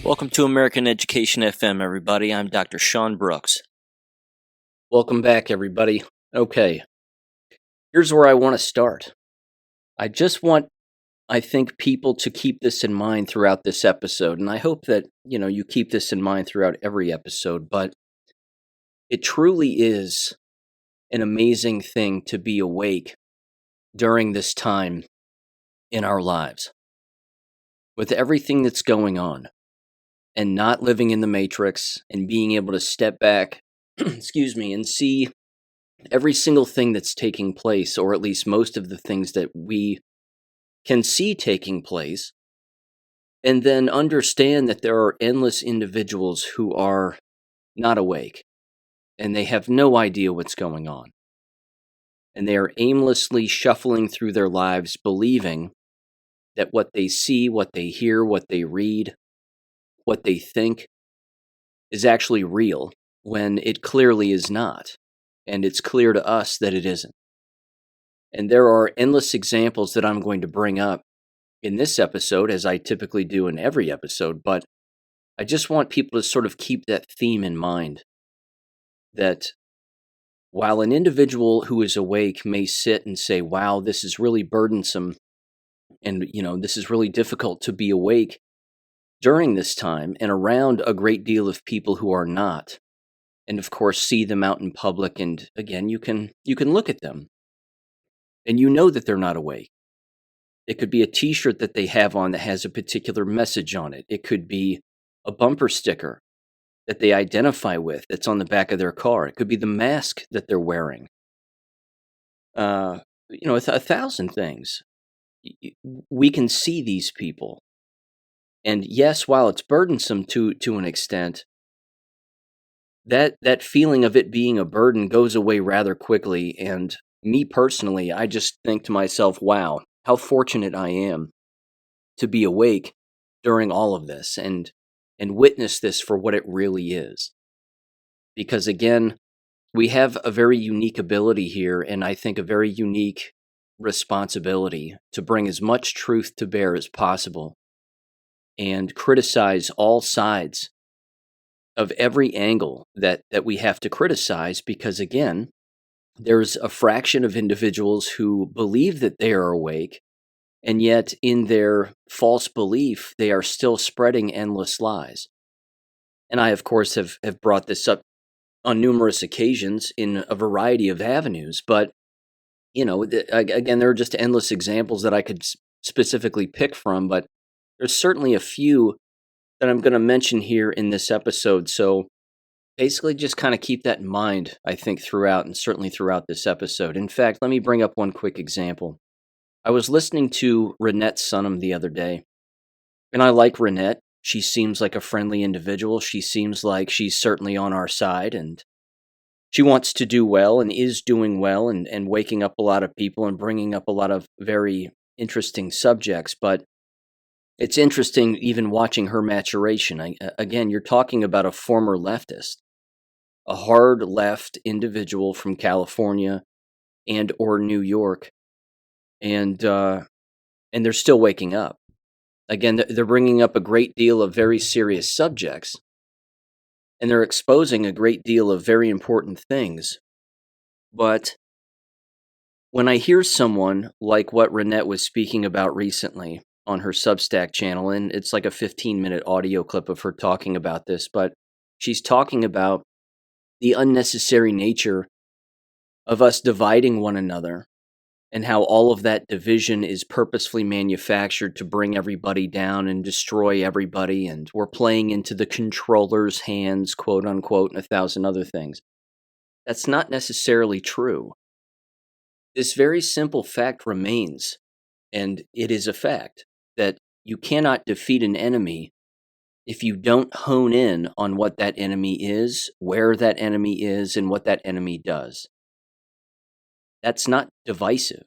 Welcome to American Education FM, everybody. I'm Dr. Sean Brooks. Welcome back, everybody. Okay, here's where I want to start. I just want, I think, people to keep this in mind throughout this episode, and I hope that, you keep this in mind throughout every episode, but it truly is an amazing thing to be awake during this time in our lives. With everything that's going on, and not living in the matrix, and being able to step back, and see every single thing that's taking place, or at least most of the things that we can see taking place, and then understand that there are endless individuals who are not awake, and they have no idea what's going on. And they are aimlessly shuffling through their lives, believing that what they see, what they hear, what they read, what they think is actually real, when it clearly is not. And it's clear to us that it isn't. And there are endless examples that I'm going to bring up in this episode, as I typically do in every episode, but I just want people to sort of keep that theme in mind, that while an individual who is awake may sit and say, wow, this is really burdensome, and this is really difficult to be awake during this time and around a great deal of people who are not, and of course see them out in public, and again, you can look at them and you know that they're not awake. It could be a t-shirt that they have on that has a particular message on it. It could be a bumper sticker that they identify with that's on the back of their car. It could be the mask that they're wearing. A thousand things. We can see these people. And yes, while it's burdensome to an extent, that feeling of it being a burden goes away rather quickly. And me personally, I just think to myself, wow, how fortunate I am to be awake during all of this and witness this for what it really is. Because again, we have a very unique ability here, and I think a very unique responsibility to bring as much truth to bear as possible and criticize all sides of every angle that we have to criticize, because again, there's a fraction of individuals who believe that they are awake, and yet in their false belief, they are still spreading endless lies. And I, of course, have brought this up on numerous occasions in a variety of avenues, but, again, there are just endless examples that I could specifically pick from, but there's certainly a few that I'm going to mention here in this episode. So basically just kind of keep that in mind, I think, throughout, and certainly throughout this episode. In fact, let me bring up one quick example. I was listening to Renette Sunham the other day, and I like Renette. She seems like a friendly individual. She seems like she's certainly on our side, and she wants to do well and is doing well, and waking up a lot of people and bringing up a lot of very interesting subjects. But it's interesting even watching her maturation. Again, you're talking about a former leftist, a hard left individual from California and or New York, and they're still waking up. Again, they're bringing up a great deal of very serious subjects, and they're exposing a great deal of very important things. But when I hear someone like what Renette was speaking about recently on her Substack channel, and it's like a 15-minute audio clip of her talking about this, but she's talking about the unnecessary nature of us dividing one another, and how all of that division is purposefully manufactured to bring everybody down and destroy everybody, and we're playing into the controller's hands, quote unquote, and 1,000 other things. That's not necessarily true. This very simple fact remains, and it is a fact, that you cannot defeat an enemy if you don't hone in on what that enemy is, where that enemy is, and what that enemy does. That's not divisive.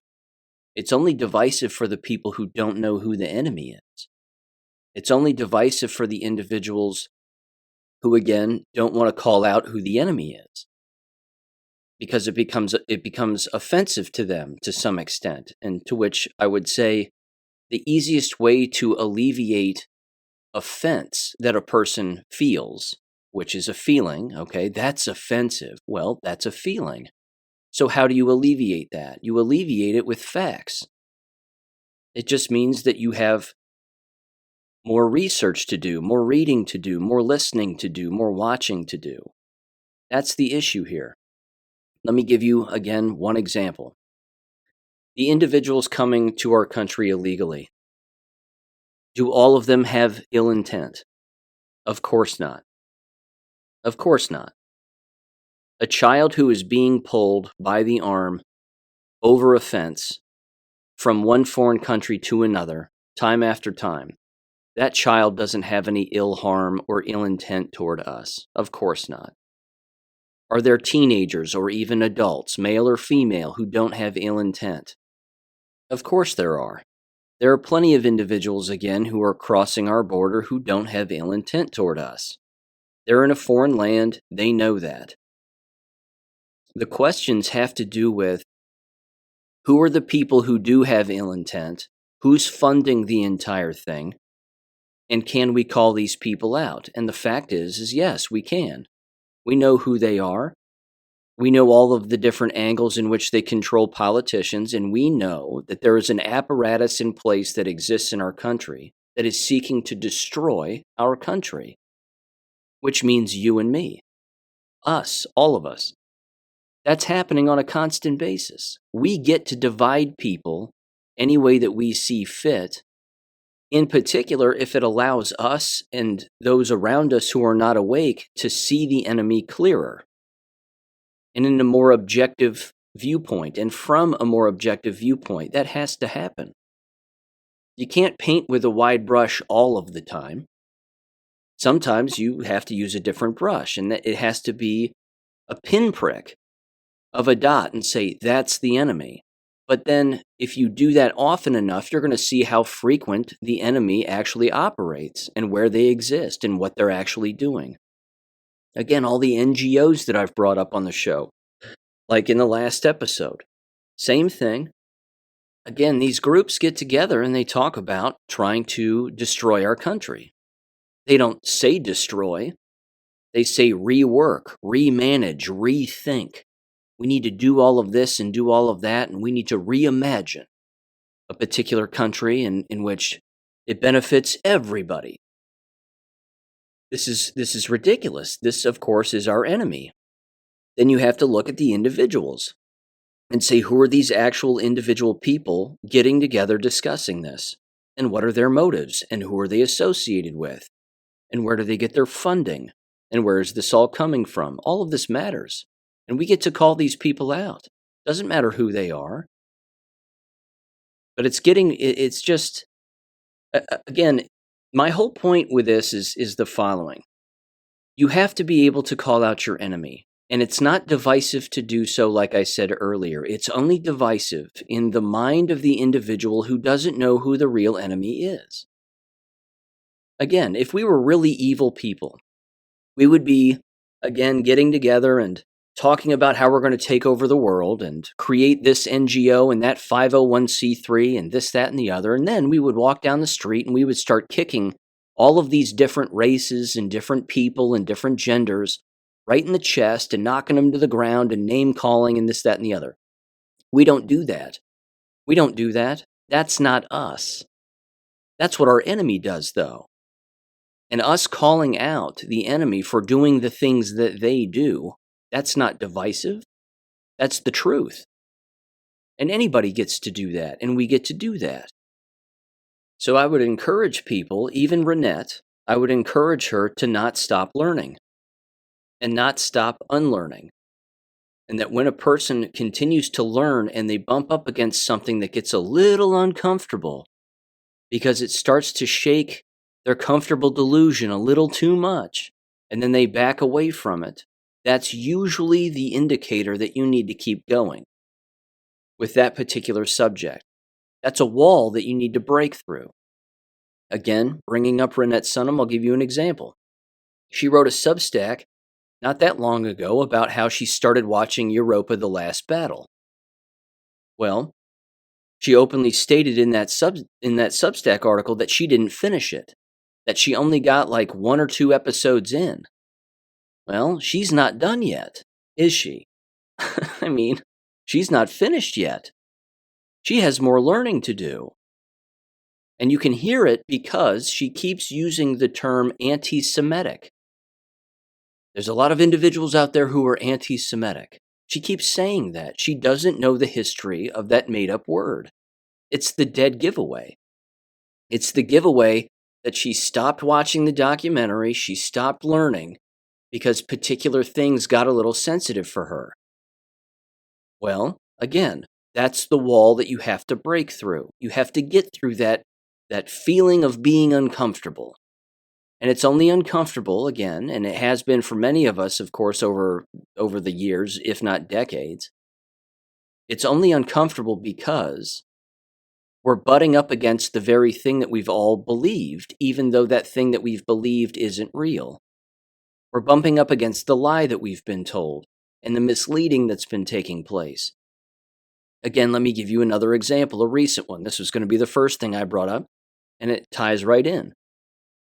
It's only divisive for the people who don't know who the enemy is. It's only divisive for the individuals who, again, don't want to call out who the enemy is, because it becomes offensive to them to some extent, and to which I would say the easiest way to alleviate offense that a person feels, which is a feeling, okay, that's offensive. Well, that's a feeling. So how do you alleviate that? You alleviate it with facts. It just means that you have more research to do, more reading to do, more listening to do, more watching to do. That's the issue here. Let me give you, again, one example. The individuals coming to our country illegally, do all of them have ill intent? Of course not. Of course not. A child who is being pulled by the arm over a fence from one foreign country to another, time after time, that child doesn't have any ill harm or ill intent toward us. Of course not. Are there teenagers or even adults, male or female, who don't have ill intent? Of course there are. There are plenty of individuals, again, who are crossing our border who don't have ill intent toward us. They're in a foreign land. They know that. The questions have to do with who are the people who do have ill intent, who's funding the entire thing, and can we call these people out? And the fact is yes, we can. We know who they are. We know all of the different angles in which they control politicians, and we know that there is an apparatus in place that exists in our country that is seeking to destroy our country, which means you and me, us, all of us. That's happening on a constant basis. We get to divide people any way that we see fit, in particular if it allows us and those around us who are not awake to see the enemy clearer and in a more objective viewpoint, and from a more objective viewpoint. That has to happen. You can't paint with a wide brush all of the time. Sometimes you have to use a different brush, and it has to be a pinprick of a dot and say, that's the enemy. But then if you do that often enough, you're going to see how frequent the enemy actually operates and where they exist and what they're actually doing. Again, all the NGOs that I've brought up on the show, like in the last episode, same thing. Again, these groups get together and they talk about trying to destroy our country. They don't say destroy. They say rework, remanage, rethink. We need to do all of this and do all of that, and we need to reimagine a particular country in which it benefits everybody. This is ridiculous. This, of course, is our enemy. Then you have to look at the individuals and say, who are these actual individual people getting together discussing this? And what are their motives? And who are they associated with? And where do they get their funding? And where is this all coming from? All of this matters. And we get to call these people out. Doesn't matter who they are. But it's just, again, my whole point with this is the following. You have to be able to call out your enemy. And it's not divisive to do so, like I said earlier. It's only divisive in the mind of the individual who doesn't know who the real enemy is. Again, if we were really evil people, we would be, again, getting together and talking about how we're going to take over the world and create this NGO and that 501c3 and this, that, and the other. And then we would walk down the street and we would start kicking all of these different races and different people and different genders right in the chest and knocking them to the ground and name calling and this, that, and the other. We don't do that. We don't do that. That's not us. That's what our enemy does, though. And us calling out the enemy for doing the things that they do, that's not divisive. That's the truth. And anybody gets to do that, and we get to do that. So I would encourage people, even Renette, I would encourage her to not stop learning and not stop unlearning. And that when a person continues to learn and they bump up against something that gets a little uncomfortable because it starts to shake their comfortable delusion a little too much, and then they back away from it, that's usually the indicator that you need to keep going with that particular subject. That's a wall that you need to break through. Again, bringing up Renette Sunham, I'll give you an example. She wrote a Substack not that long ago about how she started watching Europa: The Last Battle. Well, she openly stated in that Substack article that she didn't finish it. that she only got like 1 or 2 episodes in. Well, she's not done yet, is she? I mean, she's not finished yet. She has more learning to do. And you can hear it because she keeps using the term anti-Semitic. There's a lot of individuals out there who are anti-Semitic. She keeps saying that. She doesn't know the history of that made-up word. It's the dead giveaway. It's the giveaway that she stopped watching the documentary, she stopped learning, because particular things got a little sensitive for her. Well, again, that's the wall that you have to break through. You have to get through that feeling of being uncomfortable. And it's only uncomfortable, again, and it has been for many of us, of course, over the years, if not decades. It's only uncomfortable because we're butting up against the very thing that we've all believed, even though that thing that we've believed isn't real. We're bumping up against the lie that we've been told and the misleading that's been taking place. Again, let me give you another example, a recent one. This was going to be the first thing I brought up, and it ties right in.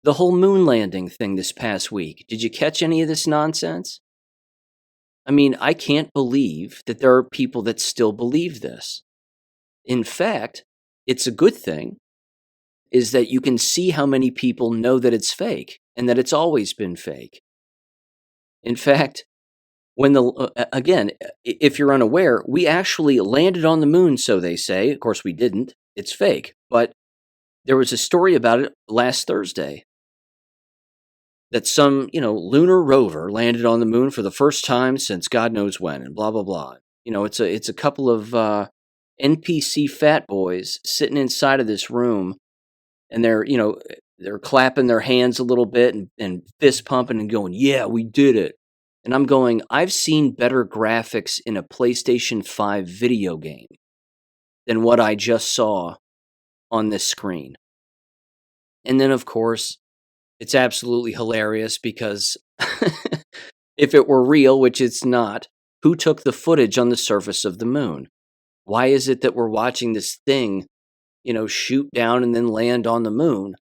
The whole moon landing thing this past week. Did you catch any of this nonsense? I mean, I can't believe that there are people that still believe this. In fact, it's a good thing, is that you can see how many people know that it's fake and that it's always been fake. In fact, when again, if you're unaware, we actually landed on the moon, so they say. Of course, we didn't. It's fake. But there was a story about it last Thursday that some, lunar rover landed on the moon for the first time since God knows when, and blah, blah, blah. It's a couple of NPC fat boys sitting inside of this room, and they're clapping their hands a little bit and fist pumping and going, yeah, we did it. And I'm going, I've seen better graphics in a PlayStation 5 video game than what I just saw on this screen. And then, of course, it's absolutely hilarious because if it were real, which it's not, who took the footage on the surface of the moon? Why is it that we're watching this thing, shoot down and then land on the moon?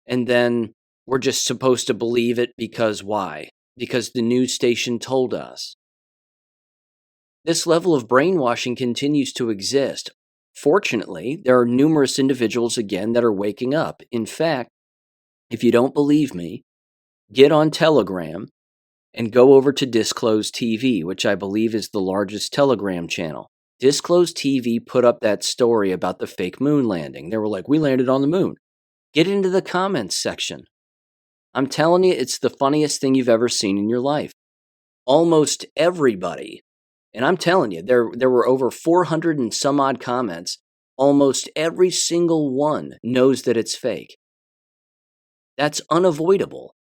And then we're just supposed to believe it because why? Because the news station told us. This level of brainwashing continues to exist. Fortunately, there are numerous individuals again that are waking up. In fact, if you don't believe me, get on Telegram and go over to Disclose TV, which I believe is the largest Telegram channel. Disclose TV put up that story about the fake moon landing. They were like, we landed on the moon. Get into the comments section. I'm telling you, it's the funniest thing you've ever seen in your life. Almost everybody, and I'm telling you, there were over 400 and some odd comments. Almost every single one knows that it's fake. That's unavoidable.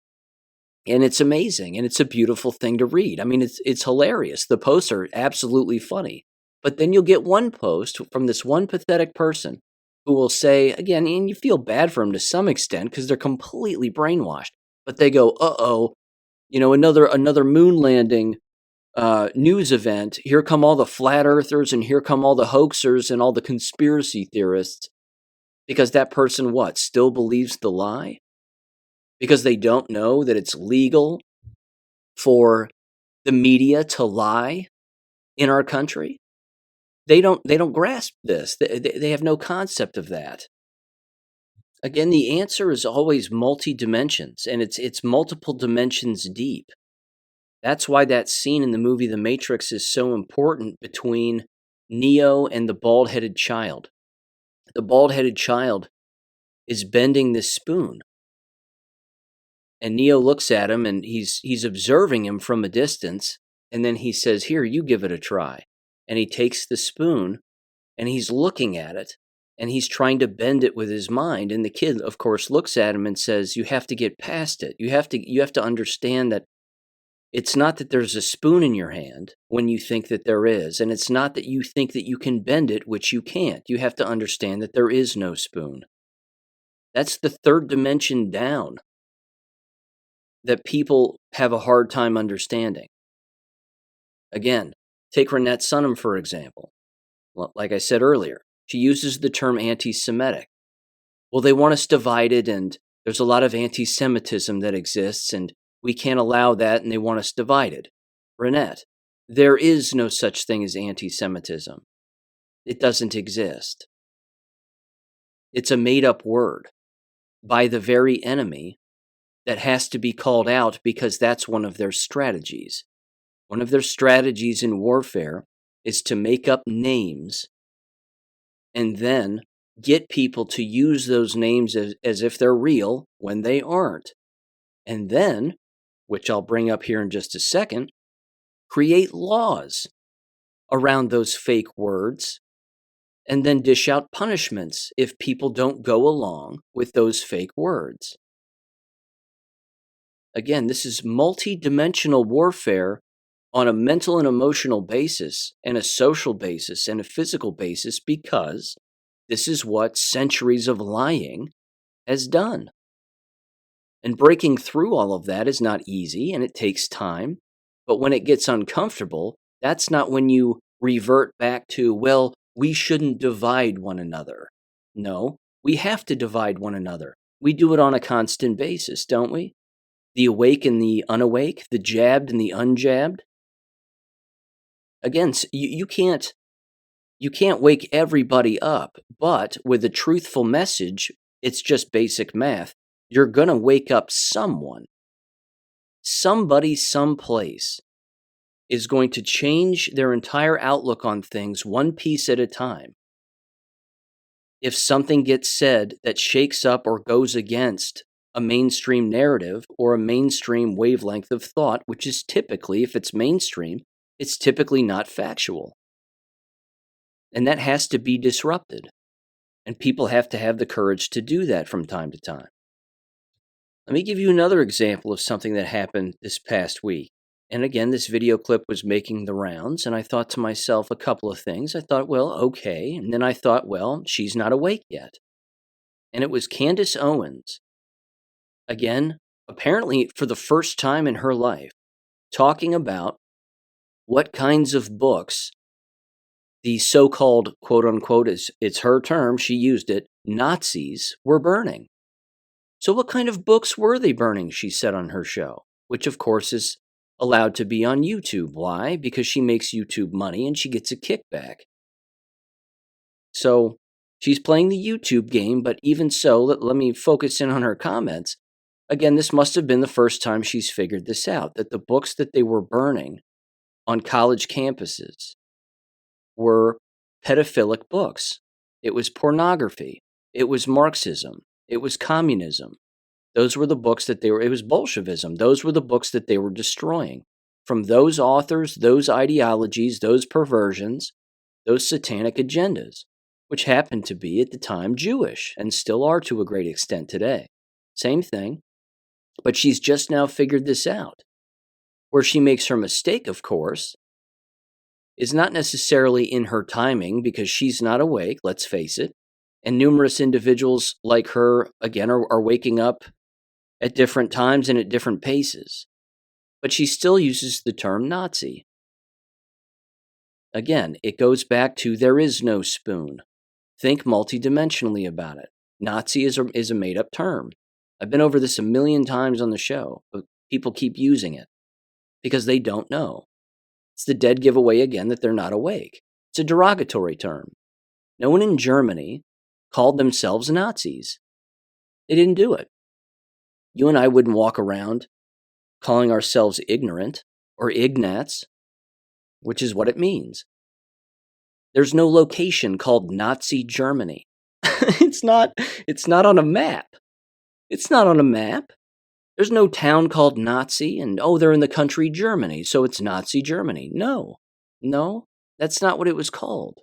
And it's amazing, and it's a beautiful thing to read. I mean, it's hilarious. The posts are absolutely funny. But then you'll get one post from this one pathetic person who will say, again, and you feel bad for them to some extent because they're completely brainwashed. But they go, uh-oh, another moon landing news event. Here come all the flat earthers, and here come all the hoaxers and all the conspiracy theorists. Because that person, still believes the lie? Because they don't know that it's legal for the media to lie in our country? They don't grasp this. They have no concept of that. Again, the answer is always multi-dimensions, and it's multiple dimensions deep. That's why that scene in the movie The Matrix is so important between Neo and the bald-headed child. The bald-headed child is bending this spoon. And Neo looks at him, and he's observing him from a distance, and then he says, here, you give it a try. And he takes the spoon, and he's looking at it, and he's trying to bend it with his mind. And the kid, of course, looks at him and says, you have to get past it. You have to understand that it's not that there's a spoon in your hand when you think that there is, and it's not that you think that you can bend it, which you can't. You have to understand that there is no spoon. That's the third dimension down that people have a hard time understanding. Again, take Renette Sunham, for example. Like I said earlier, she uses the term anti-Semitic. Well, they want us divided, and There's a lot of anti-Semitism that exists, and we can't allow that, and they want us divided. Renette, there is no such thing as anti-Semitism. It doesn't exist. It's a made-up word by the very enemy that has to be called out because that's one of their strategies. One of their strategies in warfare is to make up names and then get people to use those names as if they're real when they aren't. And then, which I'll bring up here in just a second, create laws around those fake words and then dish out punishments if people don't go along with those fake words. Again, this is multi-dimensional warfare on a mental and emotional basis and a social basis and a physical basis because this is what centuries of lying has done. And breaking through all of that is not easy and it takes time. But when it gets uncomfortable, that's not when you revert back to, well, we shouldn't divide one another. No, we have to divide one another. We do it on a constant basis, don't we? The awake and the unawake, the jabbed and the unjabbed. Again, you can't wake everybody up, but with a truthful message, it's just basic math. You're going to wake up someone. Somebody, someplace is going to change their entire outlook on things one piece at a time. If something gets said that shakes up or goes against a mainstream narrative or a mainstream wavelength of thought, which is typically, if it's mainstream, it's typically not factual. And that has to be disrupted. And people have to have the courage to do that from time to time. Let me give you another example of something that happened this past week. And again, this video clip was making the rounds, and I thought to myself a couple of things. I thought, well, okay. And then I thought, well, she's not awake yet. And it was Candace Owens, again, apparently for the first time in her life, talking about what kinds of books the so-called, quote-unquote, it's her term, she used it, Nazis were burning. So what kind of books were they burning, she said on her show, which of course is allowed to be on YouTube. Why? Because she makes YouTube money and she gets a kickback. So she's playing the YouTube game, but even so, let me focus in on her comments. Again, this must have been the first time she's figured this out, that the books that they were burning on college campuses were pedophilic books. It was pornography. It was Marxism. It was communism. Those were the books that it was Bolshevism. Those were the books that they were destroying. From those authors, those ideologies, those perversions, those satanic agendas, which happened to be at the time Jewish and still are to a great extent today. Same thing. But she's just now figured this out. Where she makes her mistake, of course, is not necessarily in her timing because she's not awake, let's face it. And numerous individuals like her, again, are waking up at different times and at different paces. But she still uses the term Nazi. Again, it goes back to there is no spoon. Think multidimensionally about it. Nazi is a made-up term. I've been over this a million times on the show, but people keep using it because they don't know. It's the dead giveaway again that they're not awake. It's a derogatory term. No one in Germany called themselves Nazis. They didn't do it. You and I wouldn't walk around calling ourselves ignorant or ignats, which is what it means. There's no location called Nazi Germany. It's not on a map. It's not on a map. There's no town called Nazi and, they're in the country Germany, so it's Nazi Germany. No, that's not what it was called.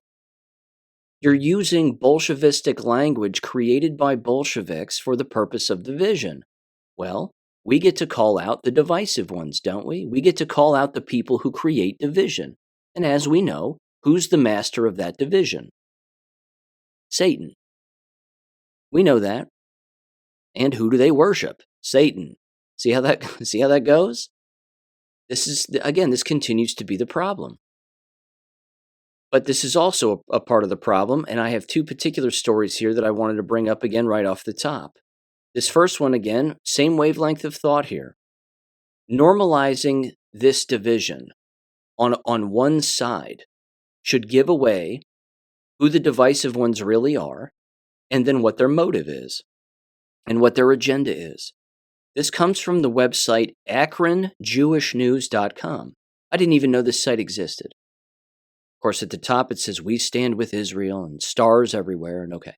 You're using Bolshevistic language created by Bolsheviks for the purpose of division. Well, we get to call out the divisive ones, don't we? We get to call out the people who create division. And as we know, who's the master of that division? Satan. We know that. And who do they worship? Satan. See how that goes? This continues to be the problem. But this is also a part of the problem, and I have two particular stories here that I wanted to bring up again right off the top. This first one, again, same wavelength of thought here. Normalizing this division on one side should give away who the divisive ones really are, and then what their motive is, and what their agenda is. This comes from the website akronjewishnews.com. I didn't even know this site existed. Of course, at the top it says, "We stand with Israel," and stars everywhere, and okay.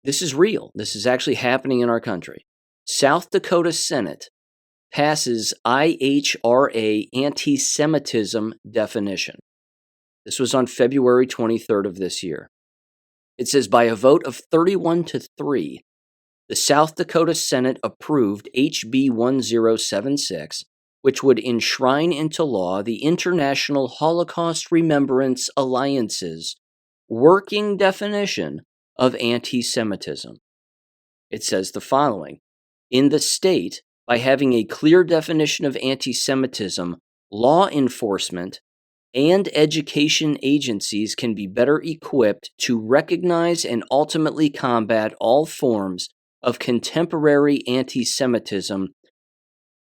This is real. This is actually happening in our country. South Dakota Senate passes IHRA anti-Semitism definition. This was on February 23rd of this year. It says, by a vote of 31-3, the South Dakota Senate approved HB 1076, which would enshrine into law the International Holocaust Remembrance Alliance's working definition of anti-Semitism. It says the following: in the state, by having a clear definition of anti-Semitism, law enforcement and education agencies can be better equipped to recognize and ultimately combat all forms of contemporary anti-Semitism.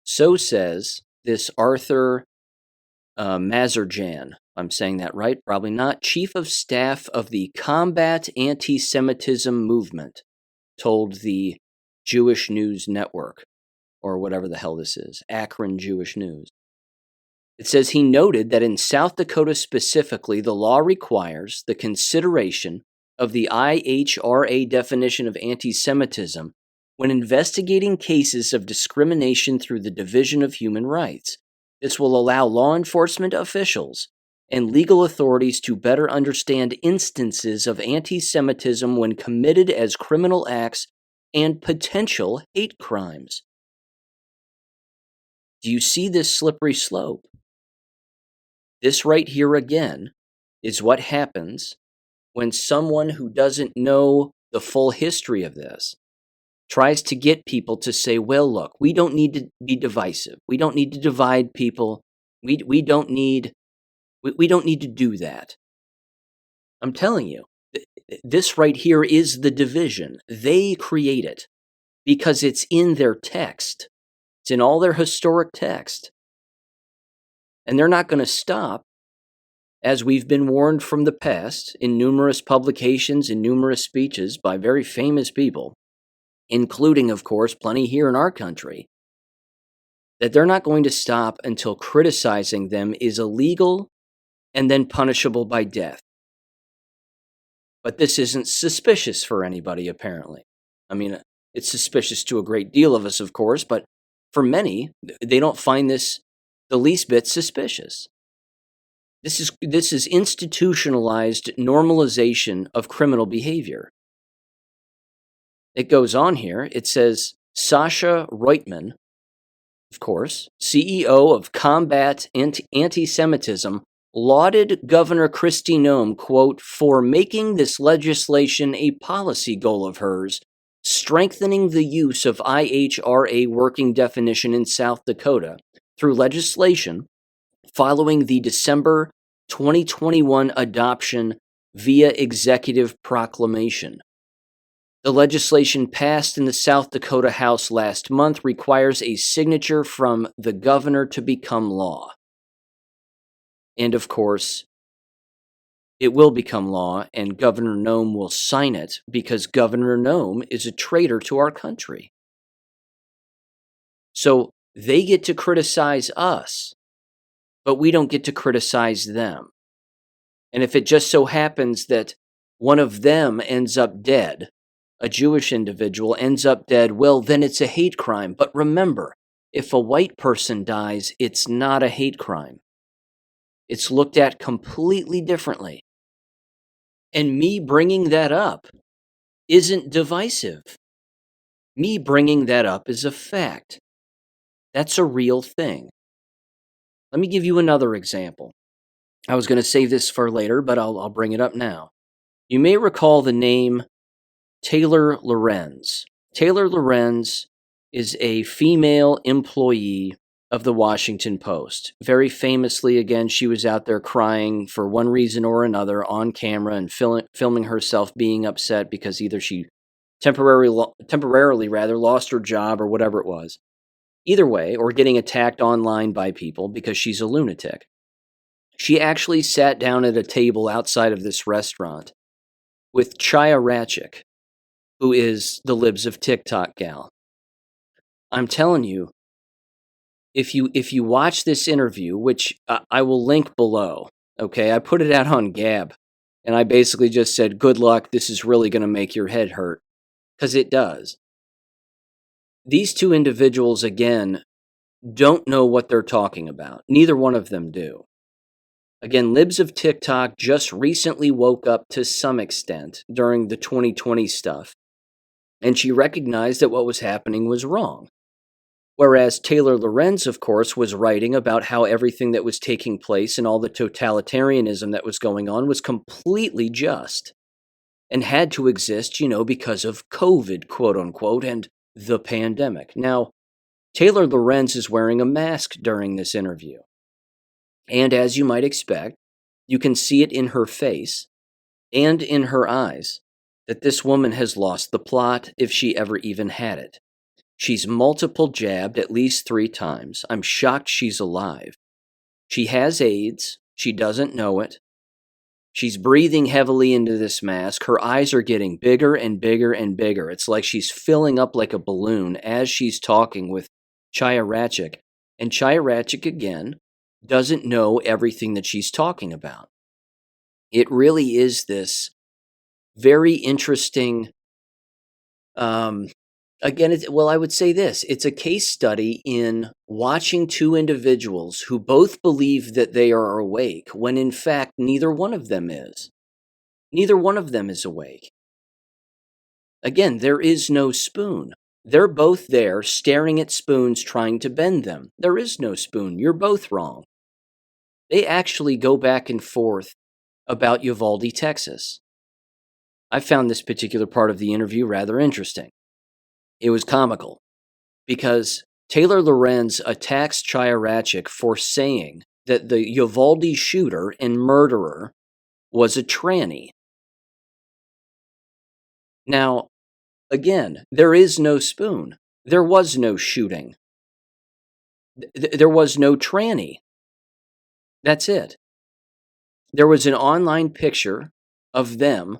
So says this Arthur Mazurjan. I'm saying that right? Probably not. Chief of Staff of the Combat Anti-Semitism Movement, told the Jewish News Network, or whatever the hell this is, Akron Jewish News. It says he noted that in South Dakota specifically, the law requires the consideration of the IHRA definition of anti-Semitism when investigating cases of discrimination through the Division of Human Rights. This will allow law enforcement officials and legal authorities to better understand instances of anti-Semitism when committed as criminal acts and potential hate crimes. Do you see this slippery slope? This right here again is what happens when someone who doesn't know the full history of this tries to get people to say, well, look, we don't need to be divisive. We don't need to divide people. We don't need to do that. I'm telling you, this right here is the division. They create it because it's in their text. It's in all their historic text. And they're not going to stop, as we've been warned from the past in numerous publications and numerous speeches by very famous people, including, of course, plenty here in our country, that they're not going to stop until criticizing them is illegal and then punishable by death. But this isn't suspicious for anybody, apparently. I mean, it's suspicious to a great deal of us, of course, but for many, they don't find this the least bit suspicious. This is institutionalized normalization of criminal behavior. It goes on here. It says, Sasha Reutman, of course, CEO of Combat Anti-Semitism, lauded Governor Kristi Noem, quote, for making this legislation a policy goal of hers, strengthening the use of IHRA working definition in South Dakota through legislation following the December 2021 adoption via executive proclamation. The legislation passed in the South Dakota House last month requires a signature from the governor to become law. And of course, it will become law, and Governor Noem will sign it because Governor Noem is a traitor to our country. So they get to criticize us, but we don't get to criticize them. And if it just so happens that one of them ends up dead, a Jewish individual ends up dead, well, then it's a hate crime. But remember, if a white person dies, it's not a hate crime. It's looked at completely differently. And me bringing that up isn't divisive. Me bringing that up is a fact. That's a real thing. Let me give you another example. I was going to save this for later, but I'll bring it up now. You may recall the name Taylor Lorenz. Taylor Lorenz is a female employee of the Washington Post. Very famously, again, she was out there crying for one reason or another on camera and filming herself being upset because either she temporarily lost her job or whatever it was. Either way, or getting attacked online by people because she's a lunatic. She actually sat down at a table outside of this restaurant with Chaya Rachik, who is the Libs of TikTok gal. I'm telling you, if you watch this interview, which I will link below, okay? I put it out on Gab, and I basically just said, good luck, this is really going to make your head hurt, because it does. These two individuals, again, don't know what they're talking about. Neither one of them do. Again, Libs of TikTok just recently woke up to some extent during the 2020 stuff, and she recognized that what was happening was wrong. Whereas Taylor Lorenz, of course, was writing about how everything that was taking place and all the totalitarianism that was going on was completely just and had to exist, because of COVID, quote unquote, and the pandemic. Now, Taylor Lorenz is wearing a mask during this interview. And as you might expect, you can see it in her face and in her eyes that this woman has lost the plot if she ever even had it. She's multiple jabbed at least 3 times. I'm shocked she's alive. She has AIDS. She doesn't know it. She's breathing heavily into this mask. Her eyes are getting bigger and bigger and bigger. It's like she's filling up like a balloon as she's talking with Chaya Rachik. And Chaya Rachik, again, doesn't know everything that she's talking about. It really is this very interesting, I would say this. It's a case study in watching two individuals who both believe that they are awake, when in fact neither one of them is. Neither one of them is awake. Again, there is no spoon. They're both there staring at spoons trying to bend them. There is no spoon. You're both wrong. They actually go back and forth about Uvalde, Texas. I found this particular part of the interview rather interesting. It was comical because Taylor Lorenz attacks Chaya Rachik for saying that the Uvalde shooter and murderer was a tranny. Now, again, there is no spoon. There was no shooting. There was no tranny. That's it. There was an online picture of them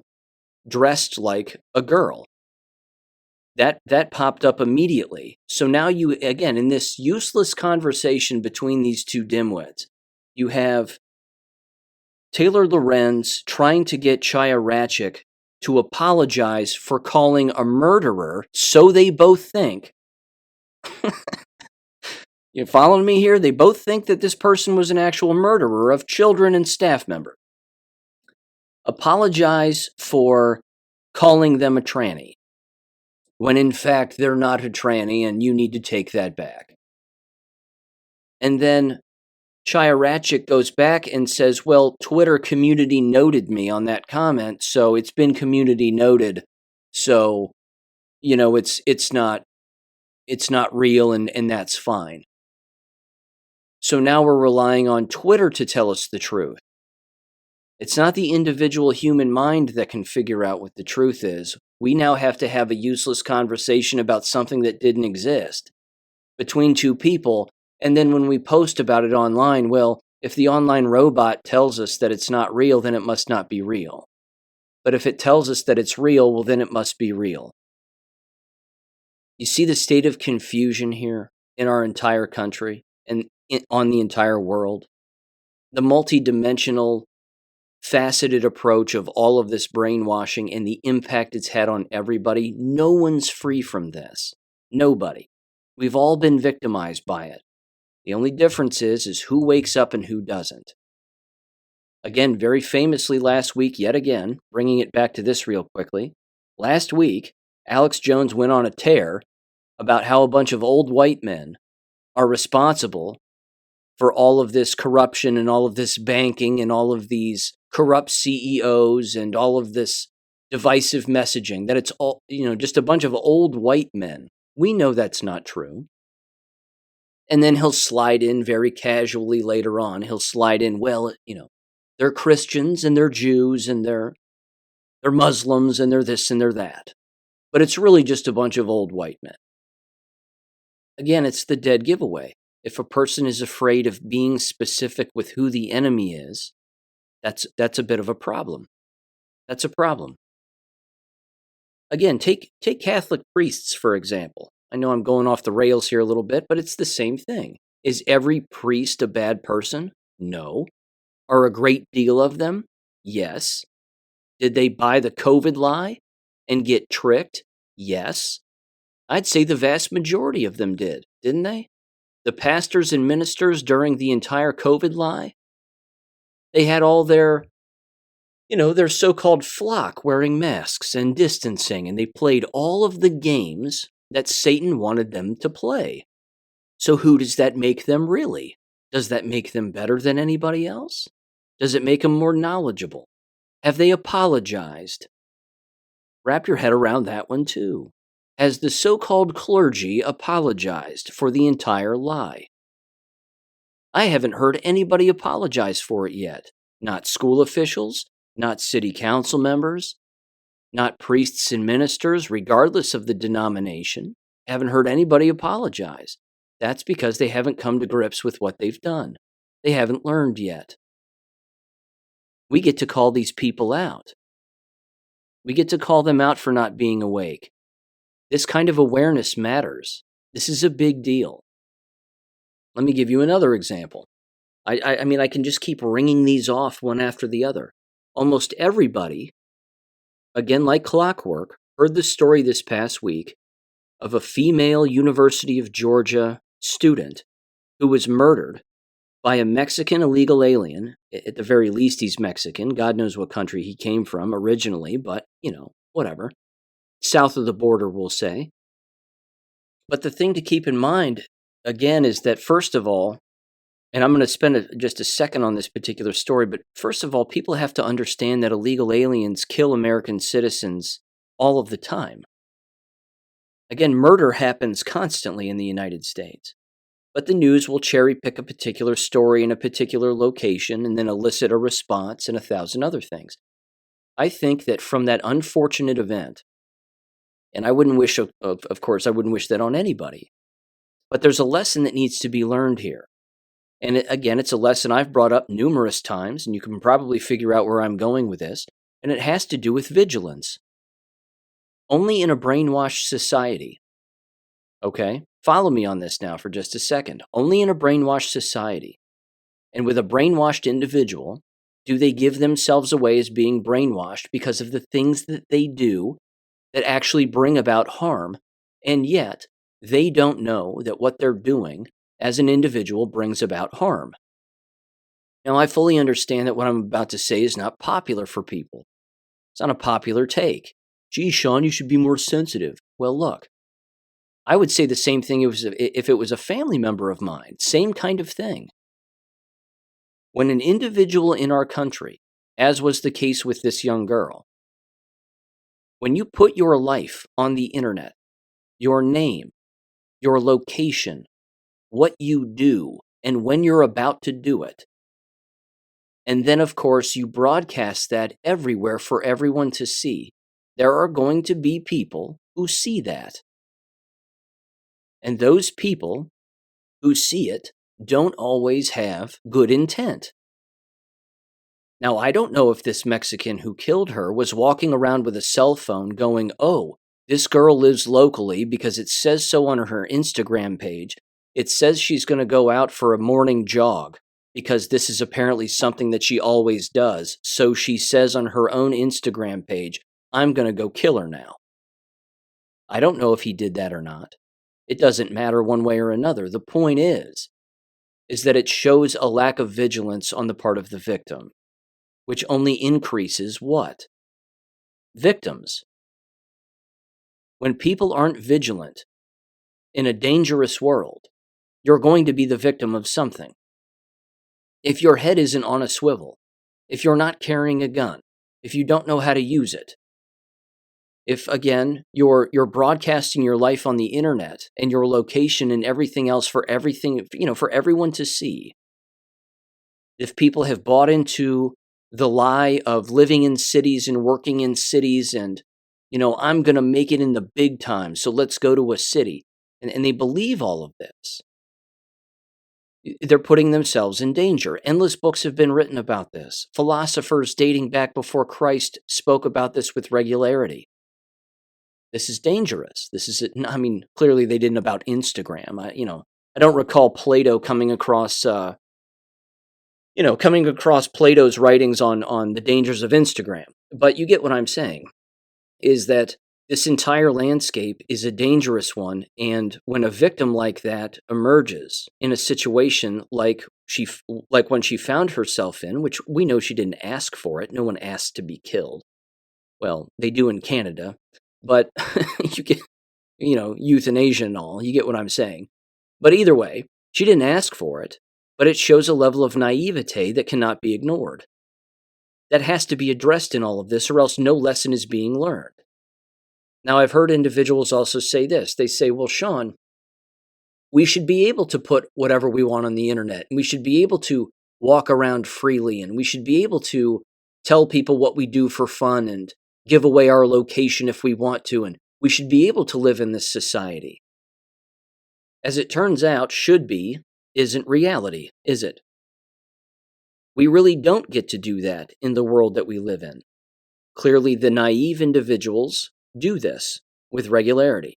dressed like a girl. That popped up immediately. So now you, again, in this useless conversation between these two dimwits, you have Taylor Lorenz trying to get Chaya Rachik to apologize for calling a murderer, so they both think. You following me here? They both think that this person was an actual murderer of children and staff member. Apologize for calling them a tranny, when in fact they're not a tranny and you need to take that back. And then Chaya Rachik goes back and says, well, Twitter community noted me on that comment, so it's been community noted, so, it's not real and that's fine. So now we're relying on Twitter to tell us the truth. It's not the individual human mind that can figure out what the truth is. We now have to have a useless conversation about something that didn't exist between two people. And then when we post about it online, well, if the online robot tells us that it's not real, then it must not be real. But if it tells us that it's real, well, then it must be real. You see the state of confusion here in our entire country and on the entire world? The multidimensional, faceted approach of all of this brainwashing and the impact it's had on everybody. No one's free from this. Nobody. We've all been victimized by it. The only difference is who wakes up and who doesn't. Again, very famously last week, yet again, bringing it back to this real quickly. Last week, Alex Jones went on a tear about how a bunch of old white men are responsible for all of this corruption and all of this banking and all of these corrupt CEOs and all of this divisive messaging, that it's all, just a bunch of old white men. We know that's not true. And then he'll slide in very casually later on. He'll slide in, well, they're Christians and they're Jews and they're Muslims and they're this and they're that. but it's really just a bunch of old white men. Again, it's the dead giveaway. If a person is afraid of being specific with who the enemy is, that's a bit of a problem. That's a problem. Again, take Catholic priests, for example. I know I'm going off the rails here a little bit, but it's the same thing. Is every priest a bad person? No. Are a great deal of them? Yes. Did they buy the COVID lie and get tricked? Yes. I'd say the vast majority of them did, didn't they? The pastors and ministers during the entire COVID lie, they had all their so-called flock wearing masks and distancing, and they played all of the games that Satan wanted them to play. So who does that make them really? Does that make them better than anybody else? Does it make them more knowledgeable? Have they apologized? Wrap your head around that one too. Has the so-called clergy apologized for the entire lie? I haven't heard anybody apologize for it yet. Not school officials, not city council members, not priests and ministers, regardless of the denomination. Haven't heard anybody apologize. That's because they haven't come to grips with what they've done. They haven't learned yet. We get to call these people out. We get to call them out for not being awake. This kind of awareness matters. This is a big deal. Let me give you another example. I mean, I can just keep ringing these off one after the other. Almost everybody, again like clockwork, heard the story this past week of a female University of Georgia student who was murdered by a Mexican illegal alien. At the very least, he's Mexican. God knows what country he came from originally, but, whatever. South of the border, we'll say. But the thing to keep in mind, again, is that first of all, and I'm going to spend just a second on this particular story, but first of all, people have to understand that illegal aliens kill American citizens all of the time. Again, murder happens constantly in the United States. But the news will cherry pick a particular story in a particular location and then elicit a response and 1,000 other things. I think that from that unfortunate event, and I wouldn't wish, of course, I wouldn't wish that on anybody, but there's a lesson that needs to be learned here. And again, it's a lesson I've brought up numerous times, and you can probably figure out where I'm going with this, and it has to do with vigilance. Only in a brainwashed society, okay? Follow me on this now for just a second. Only in a brainwashed society and with a brainwashed individual do they give themselves away as being brainwashed because of the things that they do that actually bring about harm, and yet they don't know that what they're doing as an individual brings about harm. Now, I fully understand that what I'm about to say is not popular for people. It's not a popular take. Gee, Sean, you should be more sensitive. Well, look, I would say the same thing if it was a family member of mine. Same kind of thing. When an individual in our country, as was the case with this young girl, when you put your life on the internet, your name, your location, what you do, and when you're about to do it, and then, of course, you broadcast that everywhere for everyone to see, there are going to be people who see that. And those people who see it don't always have good intent. Now, I don't know if this Mexican who killed her was walking around with a cell phone going, oh, this girl lives locally because it says so on her Instagram page. It says she's going to go out for a morning jog because this is apparently something that she always does. So she says on her own Instagram page, I'm going to go kill her now. I don't know if he did that or not. It doesn't matter one way or another. The point is that it shows a lack of vigilance on the part of the victim, which only increases what? Victims. When people aren't vigilant in a dangerous world, you're going to be the victim of something. If your head isn't on a swivel, if you're not carrying a gun, if you don't know how to use it, if, again, you're broadcasting your life on the internet and your location and everything else for everyone to see, if people have bought into the lie of living in cities and working in cities and I'm going to make it in the big time, so let's go to a city. And they believe all of this. They're putting themselves in danger. Endless books have been written about this. Philosophers dating back before Christ spoke about this with regularity. This is dangerous. Clearly they didn't about Instagram. I don't recall Plato coming across Plato's writings on the dangers of Instagram. But you get what I'm saying, is that this entire landscape is a dangerous one, and when a victim like that emerges in a situation like when she found herself in, which we know she didn't ask for it, no one asked to be killed. Well, they do in Canada, but you get, euthanasia and all, you get what I'm saying. But either way, she didn't ask for it, but it shows a level of naivete that cannot be ignored. That has to be addressed in all of this, or else no lesson is being learned. Now, I've heard individuals also say this. They say, well, Sean, we should be able to put whatever we want on the internet, and we should be able to walk around freely, and we should be able to tell people what we do for fun and give away our location if we want to, and we should be able to live in this society. As it turns out, should be isn't reality, is it? We really don't get to do that in the world that we live in. Clearly, the naive individuals do this with regularity.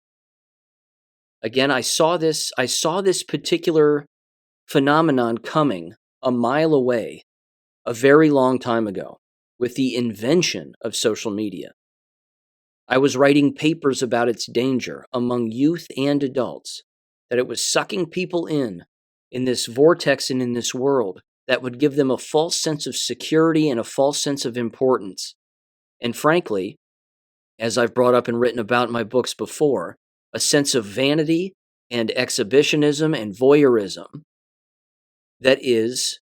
Again, I saw this particular phenomenon coming a mile away a very long time ago with the invention of social media. I was writing papers about its danger among youth and adults, that it was sucking people in this vortex and in this world that would give them a false sense of security and a false sense of importance. And frankly, as I've brought up and written about in my books before, a sense of vanity and exhibitionism and voyeurism that is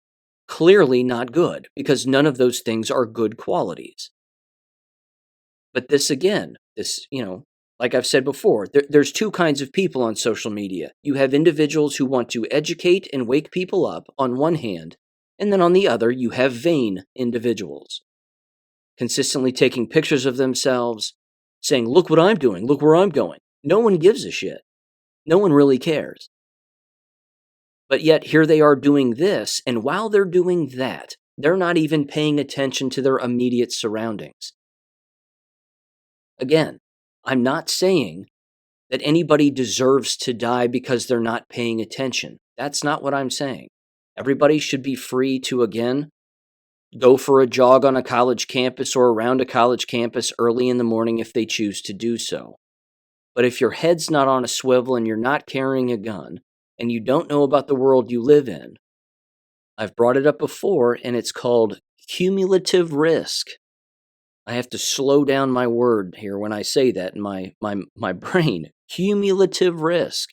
clearly not good, because none of those things are good qualities. But this again, like I've said before, there's two kinds of people on social media. You have individuals who want to educate and wake people up on one hand, and then on the other, you have vain individuals consistently taking pictures of themselves, saying, look what I'm doing, look where I'm going. No one gives a shit. No one really cares. But yet here they are doing this, and while they're doing that, they're not even paying attention to their immediate surroundings. Again, I'm not saying that anybody deserves to die because they're not paying attention. That's not what I'm saying. Everybody should be free to, again, go for a jog on a college campus or around a college campus early in the morning if they choose to do so. But if your head's not on a swivel and you're not carrying a gun and you don't know about the world you live in, I've brought it up before, and it's called cumulative risk. I have to slow down my word here when I say that in my brain. Cumulative risk.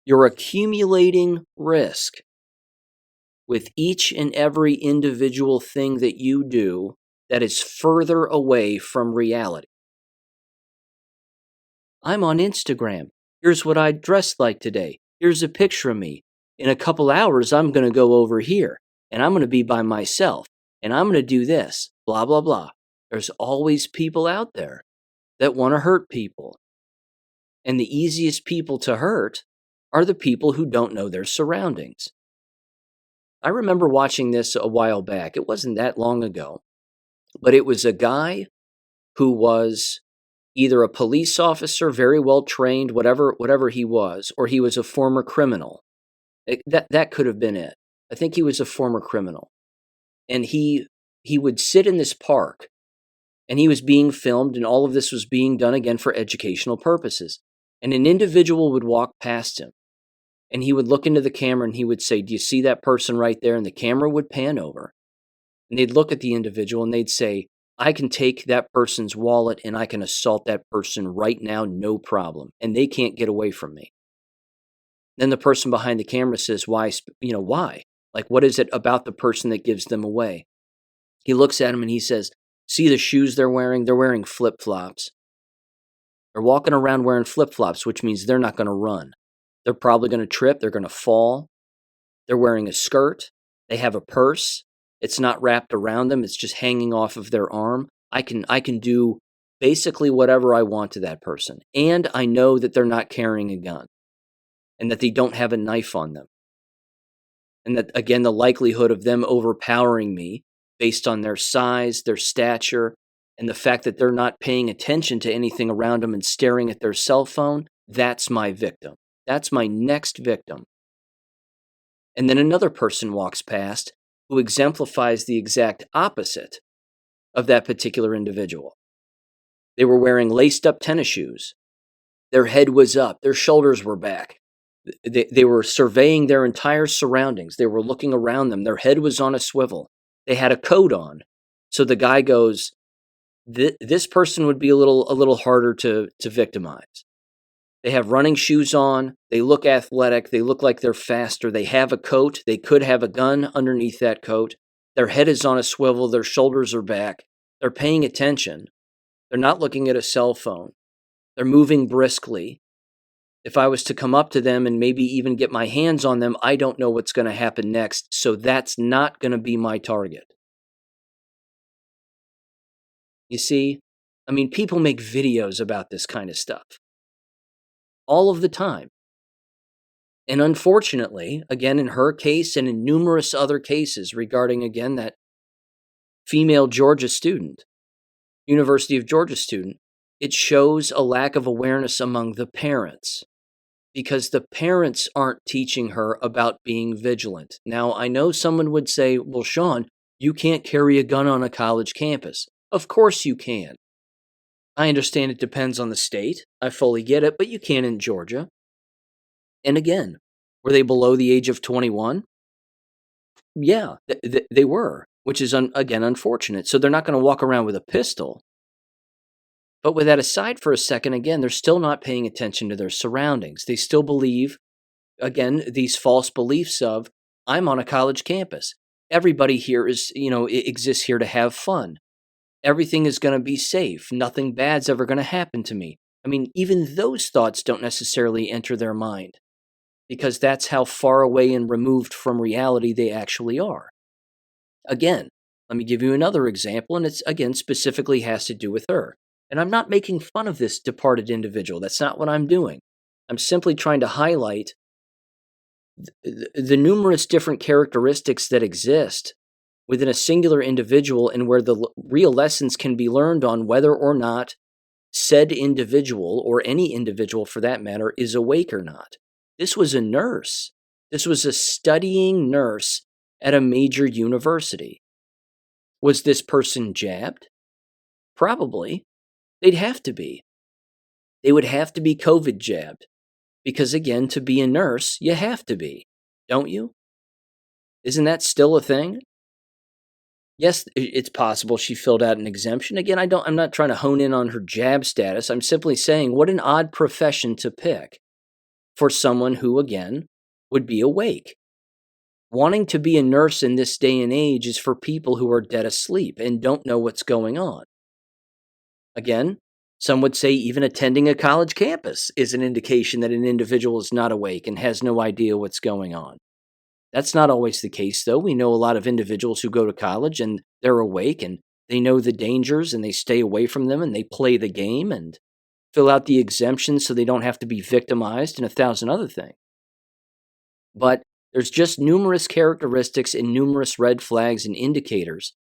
You're accumulating risk with each and every individual thing that you do that is further away from reality. I'm on Instagram. Here's what I dressed like today. Here's a picture of me. In a couple hours, I'm going to go over here, and I'm going to be by myself, and I'm going to do this, blah, blah, blah. There's always people out there that want to hurt people. And the easiest people to hurt are the people who don't know their surroundings. I remember watching this a while back. It wasn't that long ago, but it was a guy who was either a police officer, very well trained, whatever he was, or he was a former criminal. That could have been it. I think he was a former criminal. And he would sit in this park, and he was being filmed, and all of this was being done again for educational purposes. And an individual would walk past him, and he would look into the camera, and he would say, do you see that person right there? And the camera would pan over, and they'd look at the individual, and they'd say, I can take that person's wallet, and I can assault that person right now, no problem. And they can't get away from me. Then the person behind the camera says, why? Why? Like, what is it about the person that gives them away? He looks at him and he says, see the shoes they're wearing? They're wearing flip-flops. They're walking around wearing flip-flops, which means they're not going to run. They're probably going to trip. They're going to fall. They're wearing a skirt. They have a purse. It's not wrapped around them. It's just hanging off of their arm. I can do basically whatever I want to that person. And I know that they're not carrying a gun and that they don't have a knife on them. And that, again, the likelihood of them overpowering me based on their size, their stature, and the fact that they're not paying attention to anything around them and staring at their cell phone, that's my victim. That's my next victim. And then another person walks past who exemplifies the exact opposite of that particular individual. They were wearing laced-up tennis shoes. Their head was up. Their shoulders were back. They were surveying their entire surroundings. They were looking around them. Their head was on a swivel. They had a coat on. So the guy goes, this person would be a little harder to victimize. They have running shoes on. They look athletic. They look like they're faster. They have a coat. They could have a gun underneath that coat. Their head is on a swivel. Their shoulders are back. They're paying attention. They're not looking at a cell phone. They're moving briskly. If I was to come up to them and maybe even get my hands on them, I don't know what's going to happen next. So that's not going to be my target. You see, I mean, people make videos about this kind of stuff all of the time. And unfortunately, again, in her case and in numerous other cases regarding, again, that female Georgia student, University of Georgia student, it shows a lack of awareness among the parents because the parents aren't teaching her about being vigilant. Now, I know someone would say, well, Sean, you can't carry a gun on a college campus. Of course you can. I understand it depends on the state. I fully get it, but you can in Georgia. And again, were they below the age of 21? Yeah, they were, which is, again, unfortunate. So they're not going to walk around with a pistol. But with that aside for a second, again, they're still not paying attention to their surroundings. They still believe, again, these false beliefs of, I'm on a college campus. Everybody here is, exists here to have fun. Everything is going to be safe. Nothing bad's ever going to happen to me. I mean, even those thoughts don't necessarily enter their mind because that's how far away and removed from reality they actually are. Again, let me give you another example, and it's, again, specifically has to do with her. And I'm not making fun of this departed individual. That's not what I'm doing. I'm simply trying to highlight the numerous different characteristics that exist within a singular individual and where the real lessons can be learned on whether or not said individual, or any individual for that matter, is awake or not. This was a nurse. This was a studying nurse at a major university. Was this person jabbed? Probably. They'd have to be. They would have to be COVID jabbed. Because again, to be a nurse, you have to be. Don't you? Isn't that still a thing? Yes, it's possible she filled out an exemption. Again, I'm not trying to hone in on her jab status. I'm simply saying what an odd profession to pick for someone who, again, would be awake. Wanting to be a nurse in this day and age is for people who are dead asleep and don't know what's going on. Again, some would say even attending a college campus is an indication that an individual is not awake and has no idea what's going on. That's not always the case, though. We know a lot of individuals who go to college and they're awake and they know the dangers and they stay away from them and they play the game and fill out the exemptions so they don't have to be victimized and 1,000 other things. But there's just numerous characteristics and numerous red flags and indicators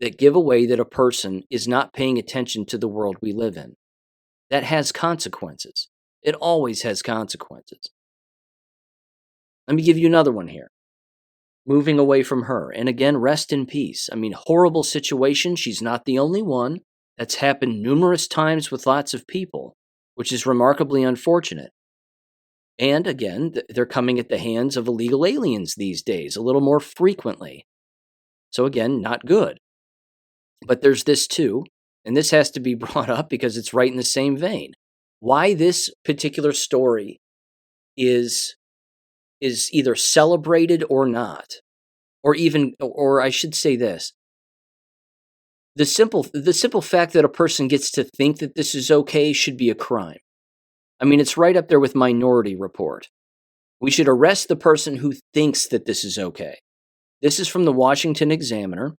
that give away that a person is not paying attention to the world we live in. That has consequences. It always has consequences. Let me give you another one here. Moving away from her. And again, rest in peace. I mean, horrible situation. She's not the only one. That's happened numerous times with lots of people, which is remarkably unfortunate. And again, they're coming at the hands of illegal aliens these days, a little more frequently. So again, not good. But there's this too, and this has to be brought up because it's right in the same vein. Why this particular story is either celebrated or not, or I should say this. The simple fact that a person gets to think that this is okay should be a crime. I mean, it's right up there with Minority Report. We should arrest the person who thinks that this is okay. This is from the Washington Examiner,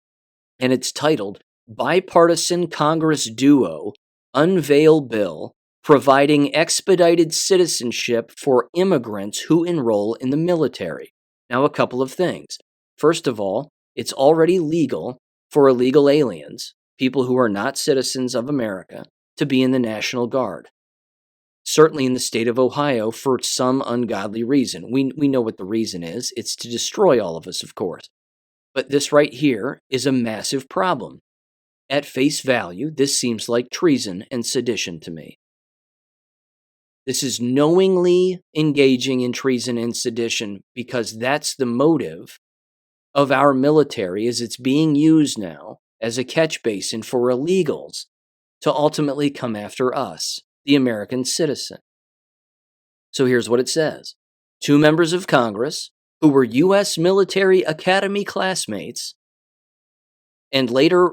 and it's titled, Bipartisan Congress Duo unveil bill providing expedited citizenship for immigrants who enroll in the military. Now, a couple of things. First of all, it's already legal for illegal aliens, people who are not citizens of America, to be in the National Guard. Certainly in the state of Ohio for some ungodly reason. We know what the reason is. It's to destroy all of us, of course. But this right here is a massive problem. At face value, this seems like treason and sedition to me. This is knowingly engaging in treason and sedition because that's the motive of our military, as it's being used now as a catch basin for illegals to ultimately come after us, the American citizen. So here's what it says. 2 members of Congress who were U.S. military academy classmates and later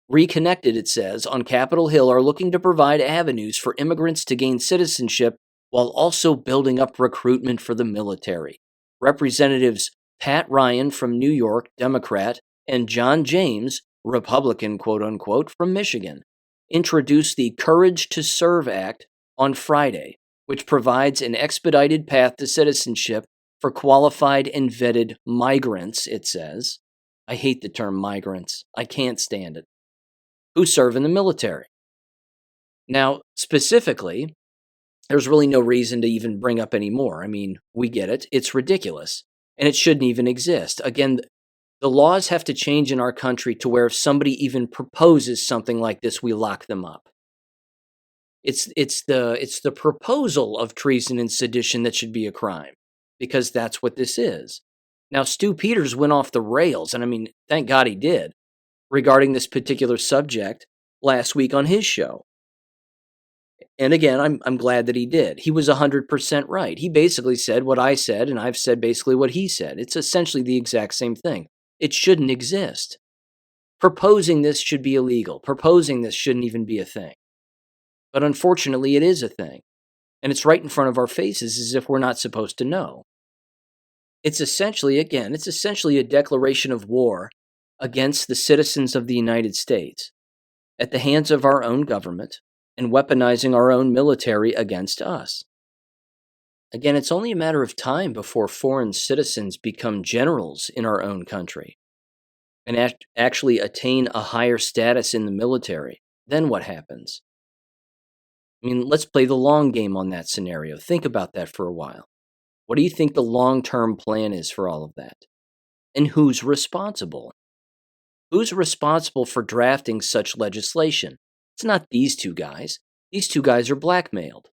reconnected, it says, on Capitol Hill are looking to provide avenues for immigrants to gain citizenship while also building up recruitment for the military. Representatives Pat Ryan from New York, Democrat, and John James, Republican, quote-unquote, from Michigan, introduced the Courage to Serve Act on Friday, which provides an expedited path to citizenship for qualified and vetted migrants, it says. I hate the term migrants. I can't stand it. Who serve in the military. Now, specifically, there's really no reason to even bring up any more. I mean, we get it. It's ridiculous. And it shouldn't even exist. Again, the laws have to change in our country to where if somebody even proposes something like this, we lock them up. It's the proposal of treason and sedition that should be a crime, because that's what this is. Now, Stu Peters went off the rails, and I mean, thank God he did, regarding this particular subject last week on his show. And again, I'm glad that he did. He was 100% right. He basically said what I said, and I've said basically what he said. It's essentially the exact same thing. It shouldn't exist. Proposing this should be illegal. Proposing this shouldn't even be a thing. But unfortunately, it is a thing. And it's right in front of our faces as if we're not supposed to know. It's essentially a declaration of war against the citizens of the United States at the hands of our own government and weaponizing our own military against us. Again, it's only a matter of time before foreign citizens become generals in our own country and actually attain a higher status in the military. Then what happens? I mean, let's play the long game on that scenario. Think about that for a while. What do you think the long-term plan is for all of that? And who's responsible? Who's responsible for drafting such legislation? It's not these 2 guys. These 2 guys are blackmailed.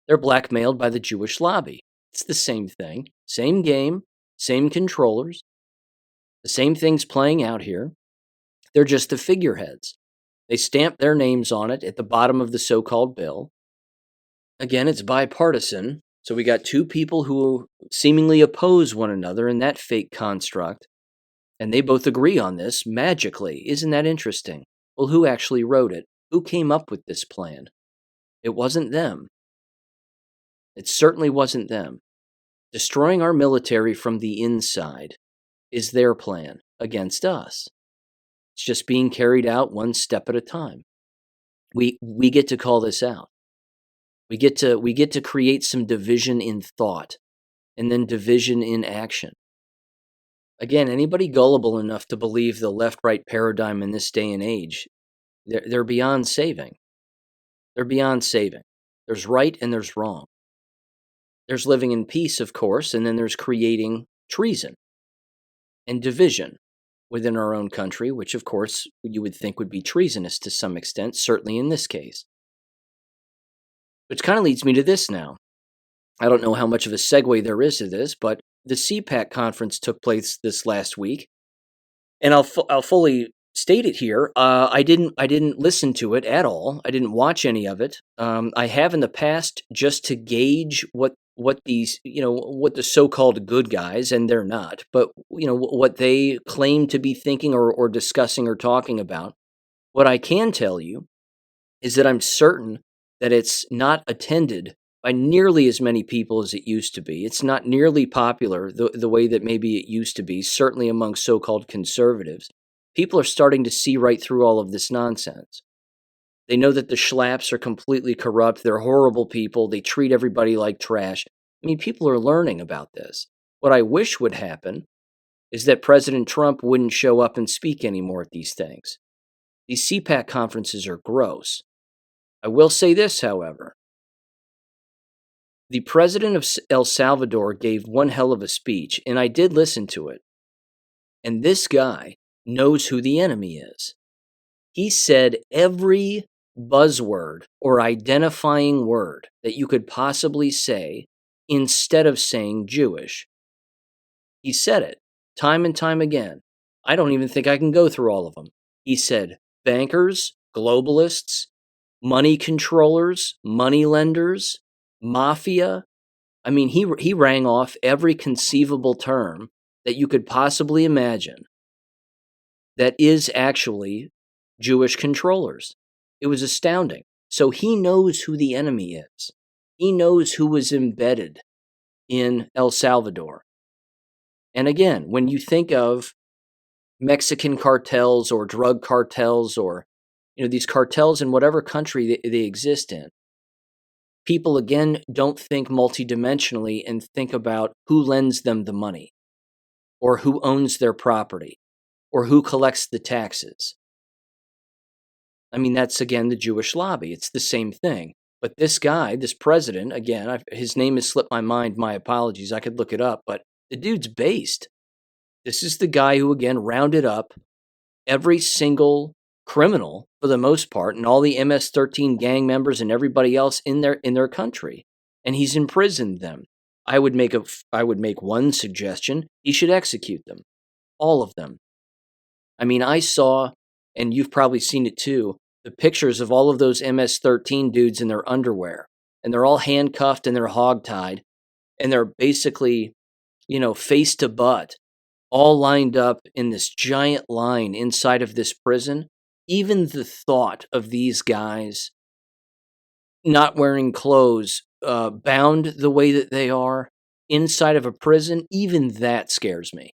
They're blackmailed by the Jewish lobby. It's the same thing. Same game, same controllers. The same thing's playing out here. They're just the figureheads. They stamp their names on it at the bottom of the so-called bill. Again, it's bipartisan. So we got 2 people who seemingly oppose one another in that fake construct. And they both agree on this magically. Isn't that interesting? Well, who actually wrote it? Who came up with this plan? It wasn't them. It certainly wasn't them. Destroying our military from the inside is their plan against us. It's just being carried out one step at a time. We get to call this out. We get to create some division in thought and then division in action. Again, anybody gullible enough to believe the left-right paradigm in this day and age, they're beyond saving. They're beyond saving. There's right and there's wrong. There's living in peace, of course, and then there's creating treason and division within our own country, which, of course, you would think would be treasonous to some extent, certainly in this case. Which kind of leads me to this now. I don't know how much of a segue there is to this, but the CPAC conference took place this last week, and I'll fully state it here. I didn't listen to it at all. I didn't watch any of it. I have in the past just to gauge what these, what the so-called good guys, and they're not, but what they claim to be thinking or discussing or talking about. What I can tell you is that I'm certain that it's not attended by nearly as many people as it used to be. It's not nearly popular the way that maybe it used to be, certainly among so-called conservatives. People are starting to see right through all of this nonsense. They know that the schlaps are completely corrupt. They're horrible people. They treat everybody like trash. I mean, people are learning about this. What I wish would happen is that President Trump wouldn't show up and speak anymore at these things. These CPAC conferences are gross. I will say this, however. The president of El Salvador gave one hell of a speech, and I did listen to it. And this guy knows who the enemy is. He said every buzzword or identifying word that you could possibly say instead of saying Jewish. He said it time and time again. I don't even think I can go through all of them. He said bankers, globalists, money controllers, money lenders, mafia. I mean, he rang off every conceivable term that you could possibly imagine that is actually Jewish controllers. It was astounding. So he knows who the enemy is. He knows who was embedded in El Salvador. And again, when you think of Mexican cartels or drug cartels or these cartels in whatever country they exist in, people again don't think multidimensionally and think about who lends them the money or who owns their property or who collects the taxes. I mean, that's again the Jewish lobby. It's the same thing. But this guy, this president, again, his name has slipped my mind. My apologies. I could look it up, but the dude's based. This is the guy who, again, rounded up every single criminal, for the most part, and all the MS-13 gang members and everybody else in their country, and he's imprisoned them. I would make one suggestion: he should execute them, all of them. I mean, I saw, and you've probably seen it too, the pictures of all of those MS-13 dudes in their underwear, and they're all handcuffed and they're hogtied, and they're basically, face to butt, all lined up in this giant line inside of this prison. Even the thought of these guys not wearing clothes, bound the way that they are inside of a prison, even that scares me.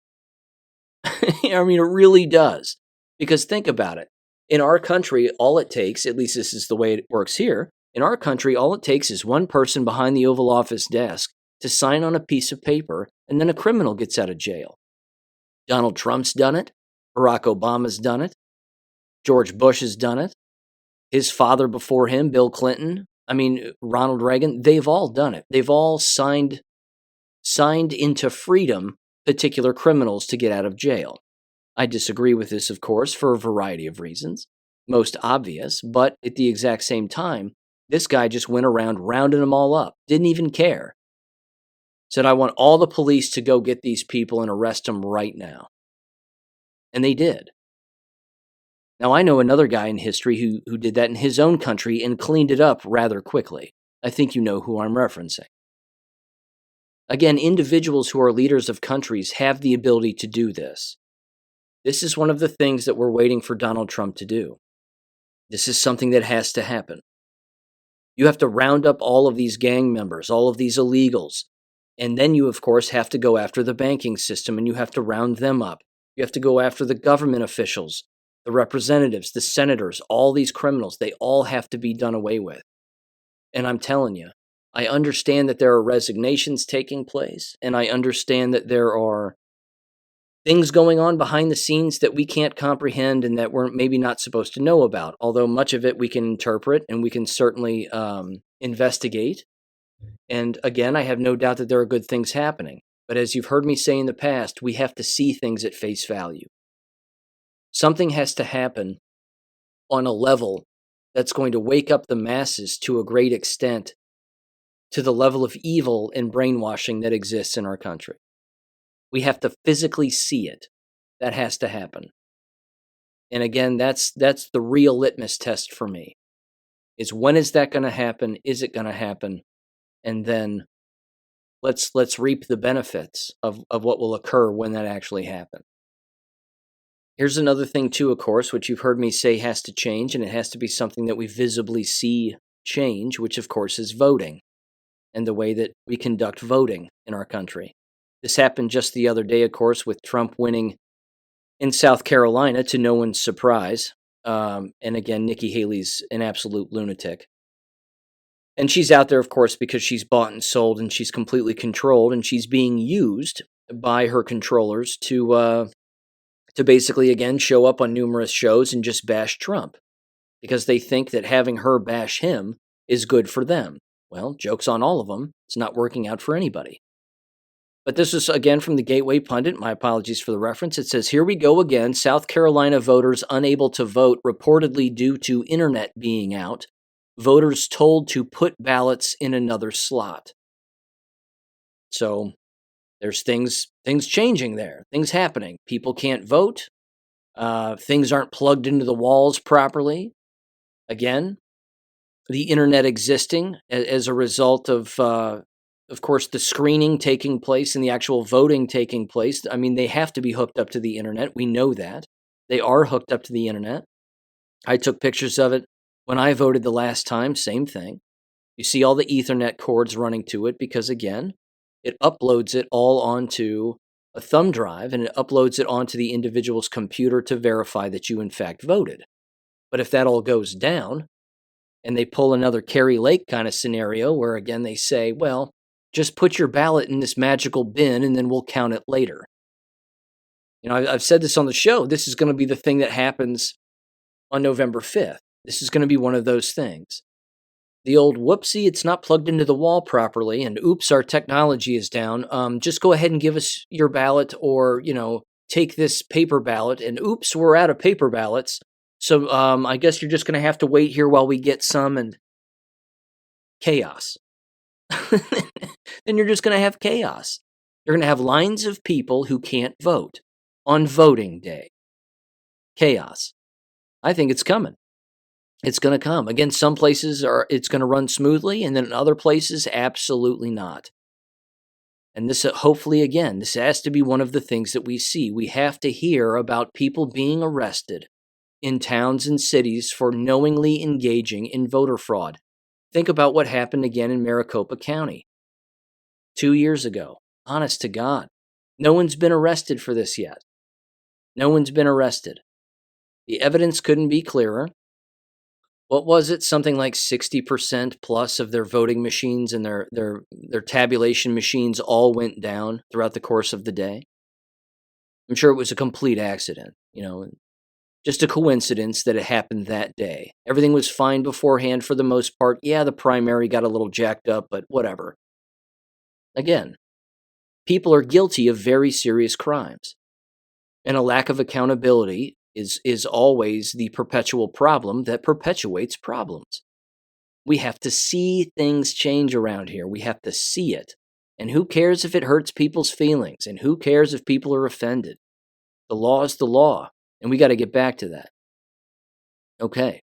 I mean, it really does. Because think about it. In our country, all it takes, at least this is the way it works here, in our country, all it takes is one person behind the Oval Office desk to sign on a piece of paper, and then a criminal gets out of jail. Donald Trump's done it. Barack Obama's done it. George Bush has done it. His father before him, Bill Clinton, Ronald Reagan, they've all done it. They've all signed into freedom particular criminals to get out of jail. I disagree with this, of course, for a variety of reasons, most obvious, but at the exact same time, this guy just went around rounding them all up, didn't even care. Said, I want all the police to go get these people and arrest them right now. And they did. Now, I know another guy in history who did that in his own country and cleaned it up rather quickly. I think you know who I'm referencing. Again, individuals who are leaders of countries have the ability to do this. This is one of the things that we're waiting for Donald Trump to do. This is something that has to happen. You have to round up all of these gang members, all of these illegals, and then you, of course, have to go after the banking system and you have to round them up. You have to go after the government officials, the representatives, the senators, all these criminals. They all have to be done away with. And I'm telling you, I understand that there are resignations taking place, and I understand that there are things going on behind the scenes that we can't comprehend and that we're maybe not supposed to know about, although much of it we can interpret and we can certainly investigate. And again, I have no doubt that there are good things happening. But as you've heard me say in the past, we have to see things at face value. Something has to happen on a level that's going to wake up the masses to a great extent to the level of evil and brainwashing that exists in our country. We have to physically see it. That has to happen. And again, that's the real litmus test for me. Is when is that going to happen? Is it going to happen? And then let's reap the benefits of what will occur when that actually happens. Here's another thing too, of course, which you've heard me say has to change, and it has to be something that we visibly see change, which of course is voting and the way that we conduct voting in our country. This happened just the other day, of course, with Trump winning in South Carolina to no one's surprise. And again, Nikki Haley's an absolute lunatic. And she's out there, of course, because she's bought and sold and she's completely controlled and she's being used by her controllers to basically, again, show up on numerous shows and just bash Trump because they think that having her bash him is good for them. Well, joke's on all of them. It's not working out for anybody. But this is, again, from the Gateway Pundit. My apologies for the reference. It says, here we go again. South Carolina voters unable to vote reportedly due to internet being out. Voters told to put ballots in another slot. So there's things changing there. Things happening. People can't vote. Things aren't plugged into the walls properly. Again, the internet existing as a result of course, the screening taking place and the actual voting taking place. I mean, they have to be hooked up to the internet. We know that. They are hooked up to the internet. I took pictures of it when I voted the last time. Same thing. You see all the Ethernet cords running to it because, again, it uploads it all onto a thumb drive and it uploads it onto the individual's computer to verify that you, in fact, voted. But if that all goes down and they pull another Kerry Lake kind of scenario where, again, they say, well, just put your ballot in this magical bin and then we'll count it later. You know, I've said this on the show. This is going to be the thing that happens on November 5th. This is going to be one of those things. The old whoopsie, it's not plugged into the wall properly, and oops, our technology is down. Just go ahead and give us your ballot or, take this paper ballot, and oops, we're out of paper ballots. So I guess you're just going to have to wait here while we get some, and chaos. Then you're just going to have chaos. You're going to have lines of people who can't vote on voting day. Chaos. I think it's coming. It's going to come. Again, some places it's going to run smoothly, and then in other places, absolutely not. And this, hopefully, again, this has to be one of the things that we see. We have to hear about people being arrested in towns and cities for knowingly engaging in voter fraud. Think about what happened again in Maricopa County 2 years ago. Honest to God. No one's been arrested for this yet. No one's been arrested. The evidence couldn't be clearer. What was it? Something like 60% plus of their voting machines and their tabulation machines all went down throughout the course of the day. I'm sure it was a complete accident, just a coincidence that it happened that day. Everything was fine beforehand for the most part. Yeah, the primary got a little jacked up, but whatever. Again, people are guilty of very serious crimes, and a lack of accountability is always the perpetual problem that perpetuates problems. We have to see things change around here. We have to see it. And who cares if it hurts people's feelings? And who cares if people are offended? The law is the law, and we got to get back to that. Okay.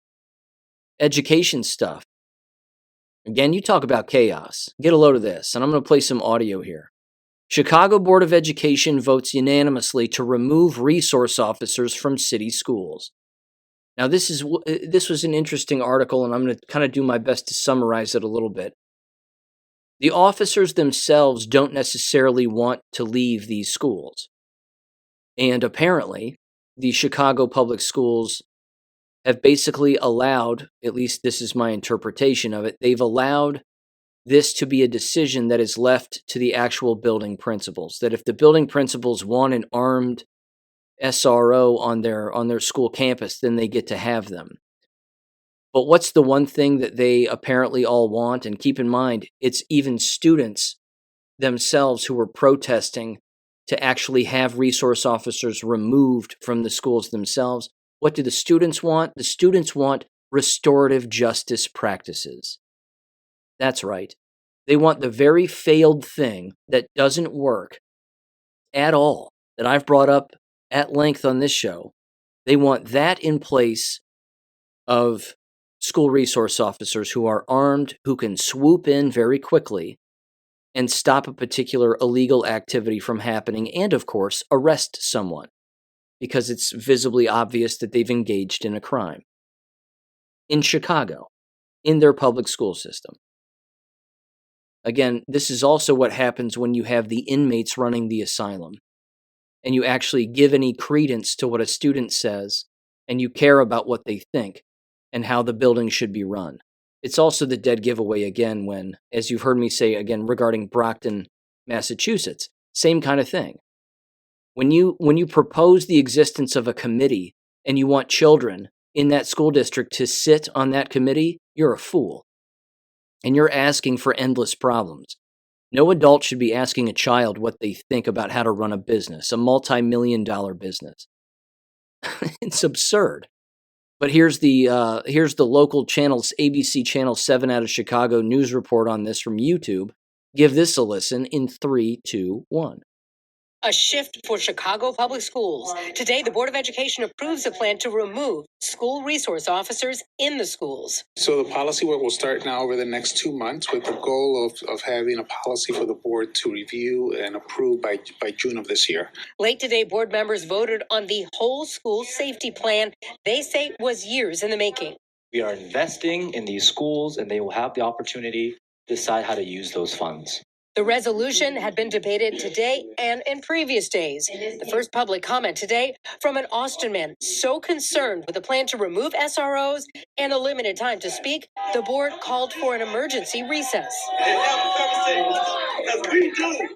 Education stuff. Again, you talk about chaos. Get a load of this, and I'm going to play some audio here. Chicago Board of Education votes unanimously to remove resource officers from city schools. Now, this was an interesting article, and I'm going to kind of do my best to summarize it a little bit. The officers themselves don't necessarily want to leave these schools. And apparently, the Chicago public schools have basically allowed, at least this is my interpretation of it, they've allowed this to be a decision that is left to the actual building principals. That if the building principals want an armed SRO on their school campus, then they get to have them. But what's the one thing that they apparently all want? And keep in mind, it's even students themselves who are protesting to actually have resource officers removed from the schools themselves. What do the students want? The students want restorative justice practices. That's right. They want the very failed thing that doesn't work at all, that I've brought up at length on this show. They want that in place of school resource officers who are armed, who can swoop in very quickly and stop a particular illegal activity from happening and, of course, arrest someone because it's visibly obvious that they've engaged in a crime. In Chicago, in their public school system. Again, this is also what happens when you have the inmates running the asylum and you actually give any credence to what a student says and you care about what they think and how the building should be run. It's also the dead giveaway again when, as you've heard me say again regarding Brockton, Massachusetts, same kind of thing. When you propose the existence of a committee and you want children in that school district to sit on that committee, you're a fool. And you're asking for endless problems. No adult should be asking a child what they think about how to run a business, a multi-million-dollar business. It's absurd. But here's the local channels, ABC Channel 7 out of Chicago news report on this from YouTube. Give this a listen in 3, 2, 1. A shift for Chicago Public Schools. Today, the Board of Education approves a plan to remove school resource officers in the schools. So the policy work will start now over the next 2 months with the goal of having a policy for the board to review and approve by June of this year. Late today, board members voted on the whole school safety plan they say was years in the making. We are investing in these schools, and they will have the opportunity to decide how to use those funds. The resolution had been debated today and in previous days. The first public comment today from an Austin man so concerned with the plan to remove SROs and a limited time to speak, the board called for an emergency recess.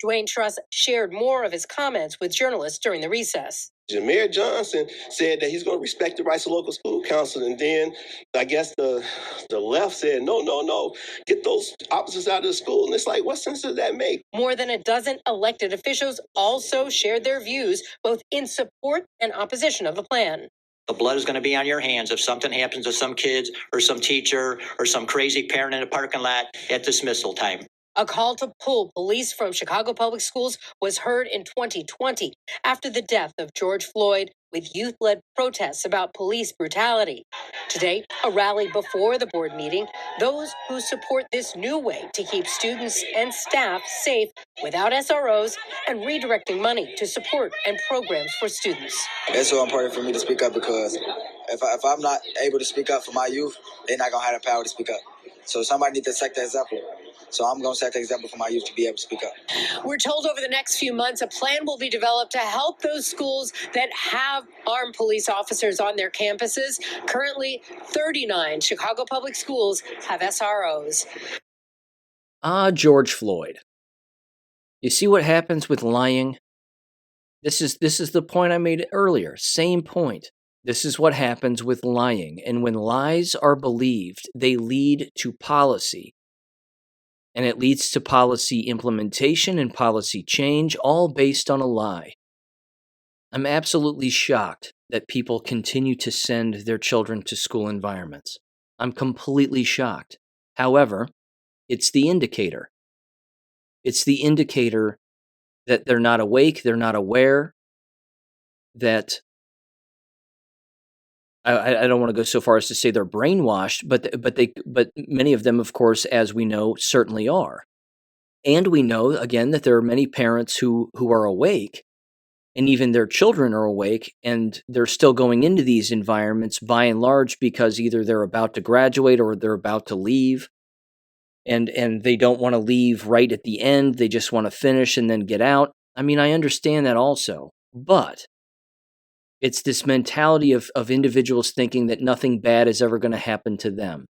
Dwayne Truss shared more of his comments with journalists during the recess. Mayor Johnson said that he's going to respect the rights of local school council, and then I guess the left said, no, get those officers out of the school. And it's like, what sense does that make? More than a dozen elected officials also shared their views, both in support and opposition of the plan. The blood is going to be on your hands if something happens to some kids or some teacher or some crazy parent in a parking lot at dismissal time. A call to pull police from Chicago Public Schools was heard in 2020 after the death of George Floyd, with youth-led protests about police brutality. Today, a rally before the board meeting, those who support this new way to keep students and staff safe without SROs and redirecting money to support and programs for students. It's so important for me to speak up because if I'm not able to speak up for my youth, they're not going to have the power to speak up. So somebody needs to set the example. So I'm going to set the example for my youth to be able to speak up. We're told over the next few months, a plan will be developed to help those schools that have armed police officers on their campuses. Currently, 39 Chicago public schools have SROs. George Floyd. You see what happens with lying? This is the point I made earlier. Same point. This is what happens with lying. And when lies are believed, they lead to policy. And it leads to policy implementation and policy change, all based on a lie. I'm absolutely shocked that people continue to send their children to school environments. I'm completely shocked. However, it's the indicator. It's the indicator that they're not awake, they're not aware, that I don't want to go so far as to say they're brainwashed, but many of them, of course, as we know, certainly are. And we know, again, that there are many parents who are awake, and even their children are awake, and they're still going into these environments by and large because either they're about to graduate or they're about to leave, and they don't want to leave right at the end. They just want to finish and then get out. I mean, I understand that also, but it's this mentality of individuals thinking that nothing bad is ever going to happen to them.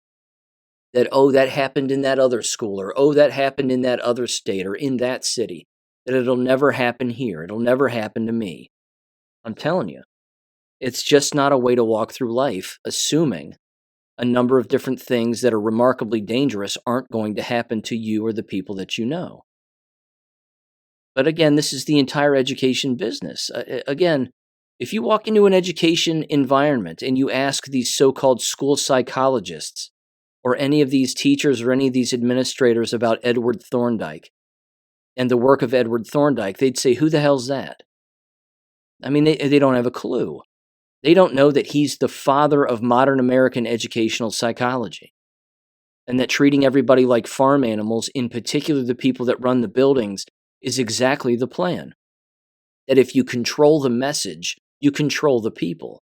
That, oh, that happened in that other school, or oh, that happened in that other state or in that city. That it'll never happen here. It'll never happen to me. I'm telling you, it's just not a way to walk through life, assuming a number of different things that are remarkably dangerous aren't going to happen to you or the people that you know. But again, this is the entire education business. Again, if you walk into an education environment and you ask these so-called school psychologists or any of these teachers or any of these administrators about Edward Thorndike and the work of Edward Thorndike, they'd say, who the hell's that? I mean, they don't have a clue. They don't know that he's the father of modern American educational psychology, and that treating everybody like farm animals, in particular the people that run the buildings, is exactly the plan. That if you control the message, you control the people.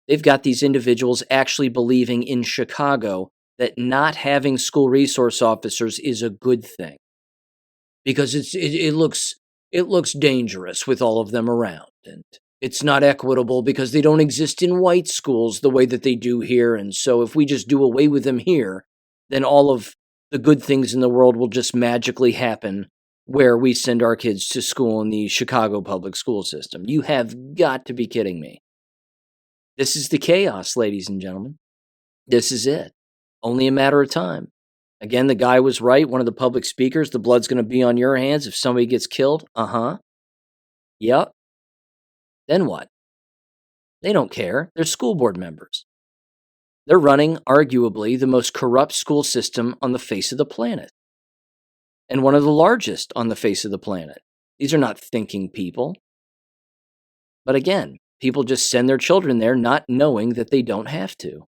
They've got these individuals actually believing in Chicago that not having school resource officers is a good thing because it looks dangerous with all of them around. And it's not equitable because they don't exist in white schools the way that they do here. And so if we just do away with them here, then all of the good things in the world will just magically happen where we send our kids to school in the Chicago public school system. You have got to be kidding me. This is the chaos, ladies and gentlemen. This is it. Only a matter of time. Again, the guy was right. One of the public speakers, the blood's going to be on your hands if somebody gets killed. Yep. Then what? They don't care. They're school board members. They're running, arguably, the most corrupt school system on the face of the planet. And one of the largest on the face of the planet. These are not thinking people. But again, people just send their children there not knowing that they don't have to.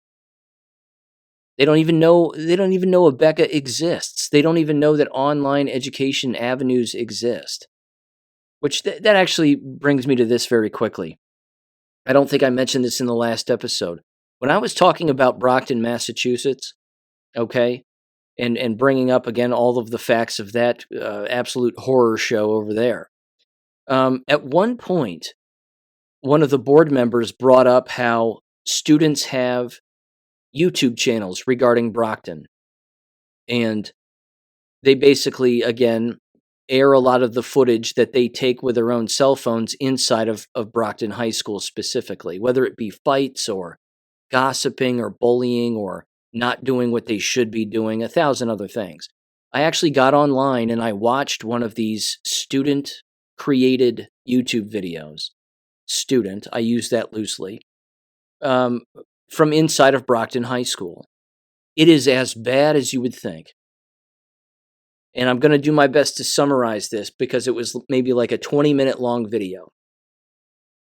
They don't even know Abeka exists. They don't even know that online education avenues exist. Which that actually brings me to this very quickly. I don't think I mentioned this in the last episode. When I was talking about Brockton, Massachusetts, okay, and bringing up again all of the facts of that absolute horror show over there, at one point, one of the board members brought up how students have YouTube channels regarding Brockton. And they basically, again, air a lot of the footage that they take with their own cell phones inside of Brockton High School specifically, whether it be fights or gossiping or bullying or not doing what they should be doing, 1,000 other things. I actually got online and I watched one of these student-created YouTube videos. Student, I use that loosely. From inside of Brockton High School. It is as bad as you would think. And I'm going to do my best to summarize this because it was maybe like a 20-minute long video.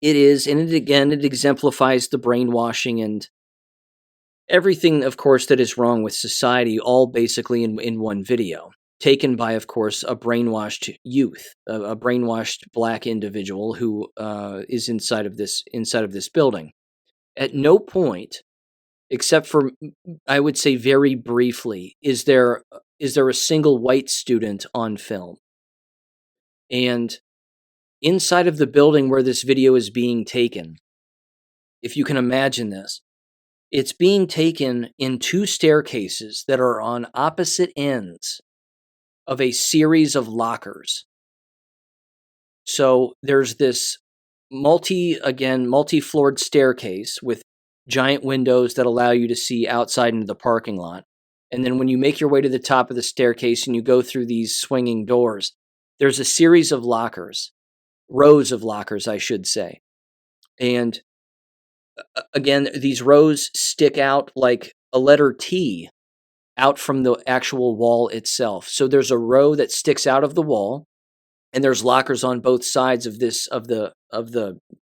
It is, and it exemplifies the brainwashing and everything, of course, that is wrong with society, all basically in one video. Taken by, of course, a brainwashed youth, a brainwashed black individual who is inside of this building. At no point, except for, I would say very briefly, is there a single white student on film. And inside of the building where this video is being taken, if you can imagine this, it's being taken in 2 staircases that are on opposite ends of a series of lockers. So there's this multi-floored staircase with giant windows that allow you to see outside into the parking lot. And then when you make your way to the top of the staircase and you go through these swinging doors, there's a series of lockers, rows of lockers, I should say. And again, these rows stick out like a letter T out from the actual wall itself. So there's a row that sticks out of the wall, and there's lockers on both sides of the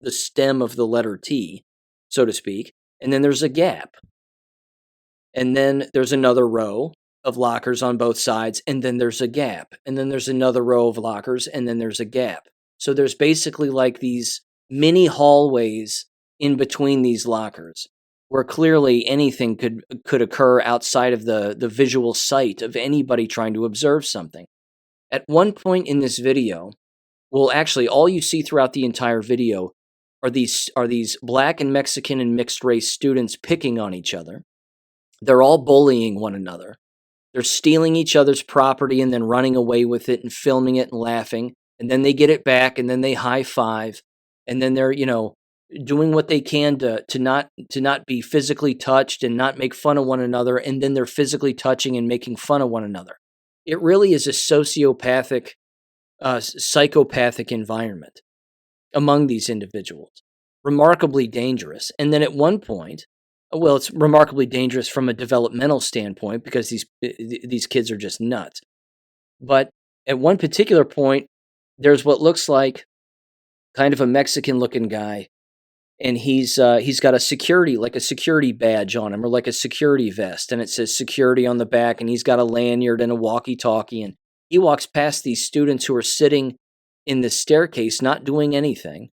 stem of the letter T, so to speak. And then there's a gap. And then there's another row of lockers on both sides, and then there's a gap. And then there's another row of lockers, and then there's a gap. So there's basically like these mini hallways in between these lockers, where clearly anything could occur outside of the visual sight of anybody trying to observe something. At one point in this video, well, actually, all you see throughout the entire video are these black and Mexican and mixed race students picking on each other. They're all bullying one another. They're stealing each other's property and then running away with it and filming it and laughing. And then they get it back and then they high five. And then they're, doing what they can to not be physically touched and not make fun of one another. And then they're physically touching and making fun of one another. It really is a psychopathic environment among these individuals. Remarkably dangerous. And then at one point, well, it's remarkably dangerous from a developmental standpoint because these kids are just nuts. But at one particular point, there's what looks like kind of a Mexican-looking guy, and he's got a security badge on him, or like a security vest, and it says security on the back, and he's got a lanyard and a walkie-talkie, and he walks past these students who are sitting in the staircase not doing anything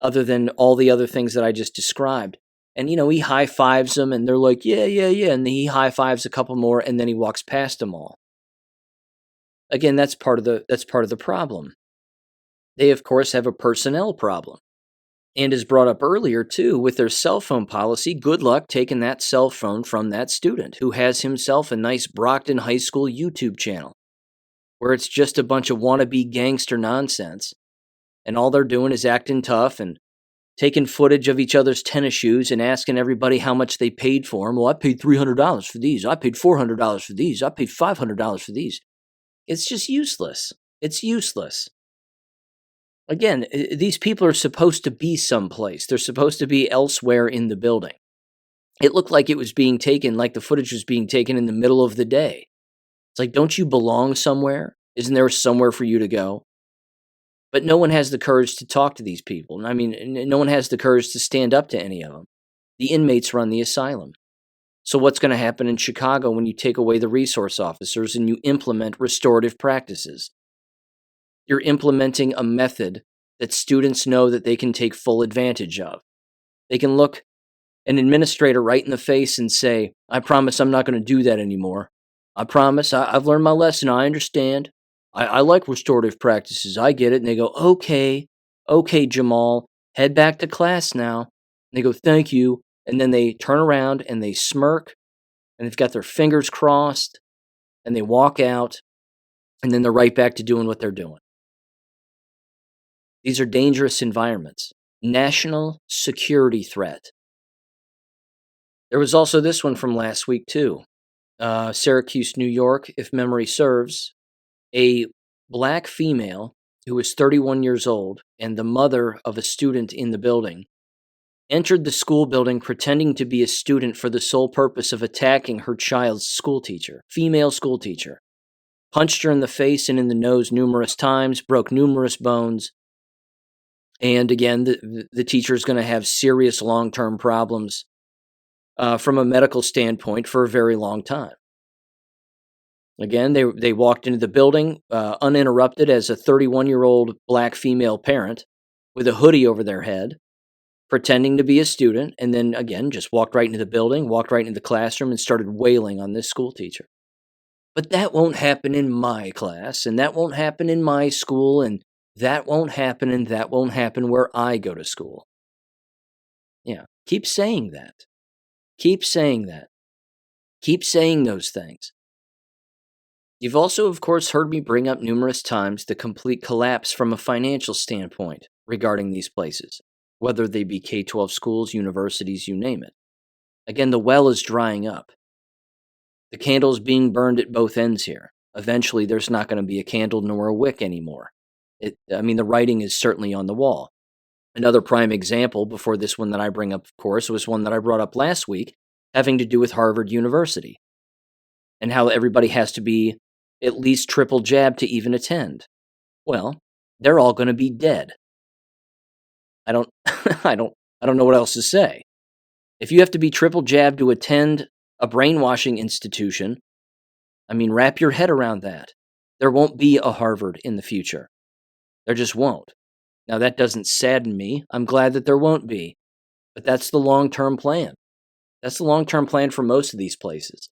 other than all the other things that I just described. And, he high-fives them, and they're like, yeah, and he high-fives a couple more, and then he walks past them all. Again, that's part of the problem. They, of course, have a personnel problem. And as brought up earlier, too, with their cell phone policy, good luck taking that cell phone from that student who has himself a nice Brockton High School YouTube channel where it's just a bunch of wannabe gangster nonsense. And all they're doing is acting tough and taking footage of each other's tennis shoes and asking everybody how much they paid for them. Well, I paid $300 for these. I paid $400 for these. I paid $500 for these. It's just useless. It's useless. Again, these people are supposed to be someplace. They're supposed to be elsewhere in the building. It looked like it was being taken, like the footage was being taken in the middle of the day. It's like, don't you belong somewhere? Isn't there somewhere for you to go? But no one has the courage to talk to these people. I mean, no one has the courage to stand up to any of them. The inmates run the asylum. So what's going to happen in Chicago when you take away the resource officers and you implement restorative practices? You're implementing a method that students know that they can take full advantage of. They can look an administrator right in the face and say, I promise I'm not going to do that anymore. I promise, I've learned my lesson, I understand. I like restorative practices, I get it. And they go, okay, Jamal, head back to class now. And they go, thank you. And then they turn around and they smirk and they've got their fingers crossed and they walk out and then they're right back to doing what they're doing. These are dangerous environments. National security threat. There was also this one from last week, too. Syracuse, New York, if memory serves. A black female who was 31 years old and the mother of a student in the building entered the school building pretending to be a student for the sole purpose of attacking her child's school teacher, female school teacher. Punched her in the face and in the nose numerous times, broke numerous bones. And again, the teacher is going to have serious long-term problems from a medical standpoint for a very long time. Again, they walked into the building uninterrupted as a 31-year-old black female parent with a hoodie over their head, pretending to be a student, and then again just walked right into the building, walked right into the classroom, and started wailing on this school teacher. But that won't happen in my class, and that won't happen in my school, and that won't happen, and that won't happen where I go to school. Yeah, keep saying that. Keep saying that. Keep saying those things. You've also, of course, heard me bring up numerous times the complete collapse from a financial standpoint regarding these places, whether they be K-12 schools, universities, you name it. Again, the well is drying up. The candle is being burned at both ends here. Eventually, there's not going to be a candle nor a wick anymore. The writing is certainly on the wall. Another prime example, before this one that I bring up, of course, was one that I brought up last week, having to do with Harvard University, and how everybody has to be at least triple jabbed to even attend. Well, they're all going to be dead. I don't know what else to say. If you have to be triple jabbed to attend a brainwashing institution, wrap your head around that. There won't be a Harvard in the future. There just won't. Now, that doesn't sadden me. I'm glad that there won't be. But that's the long-term plan. That's the long-term plan for most of these places.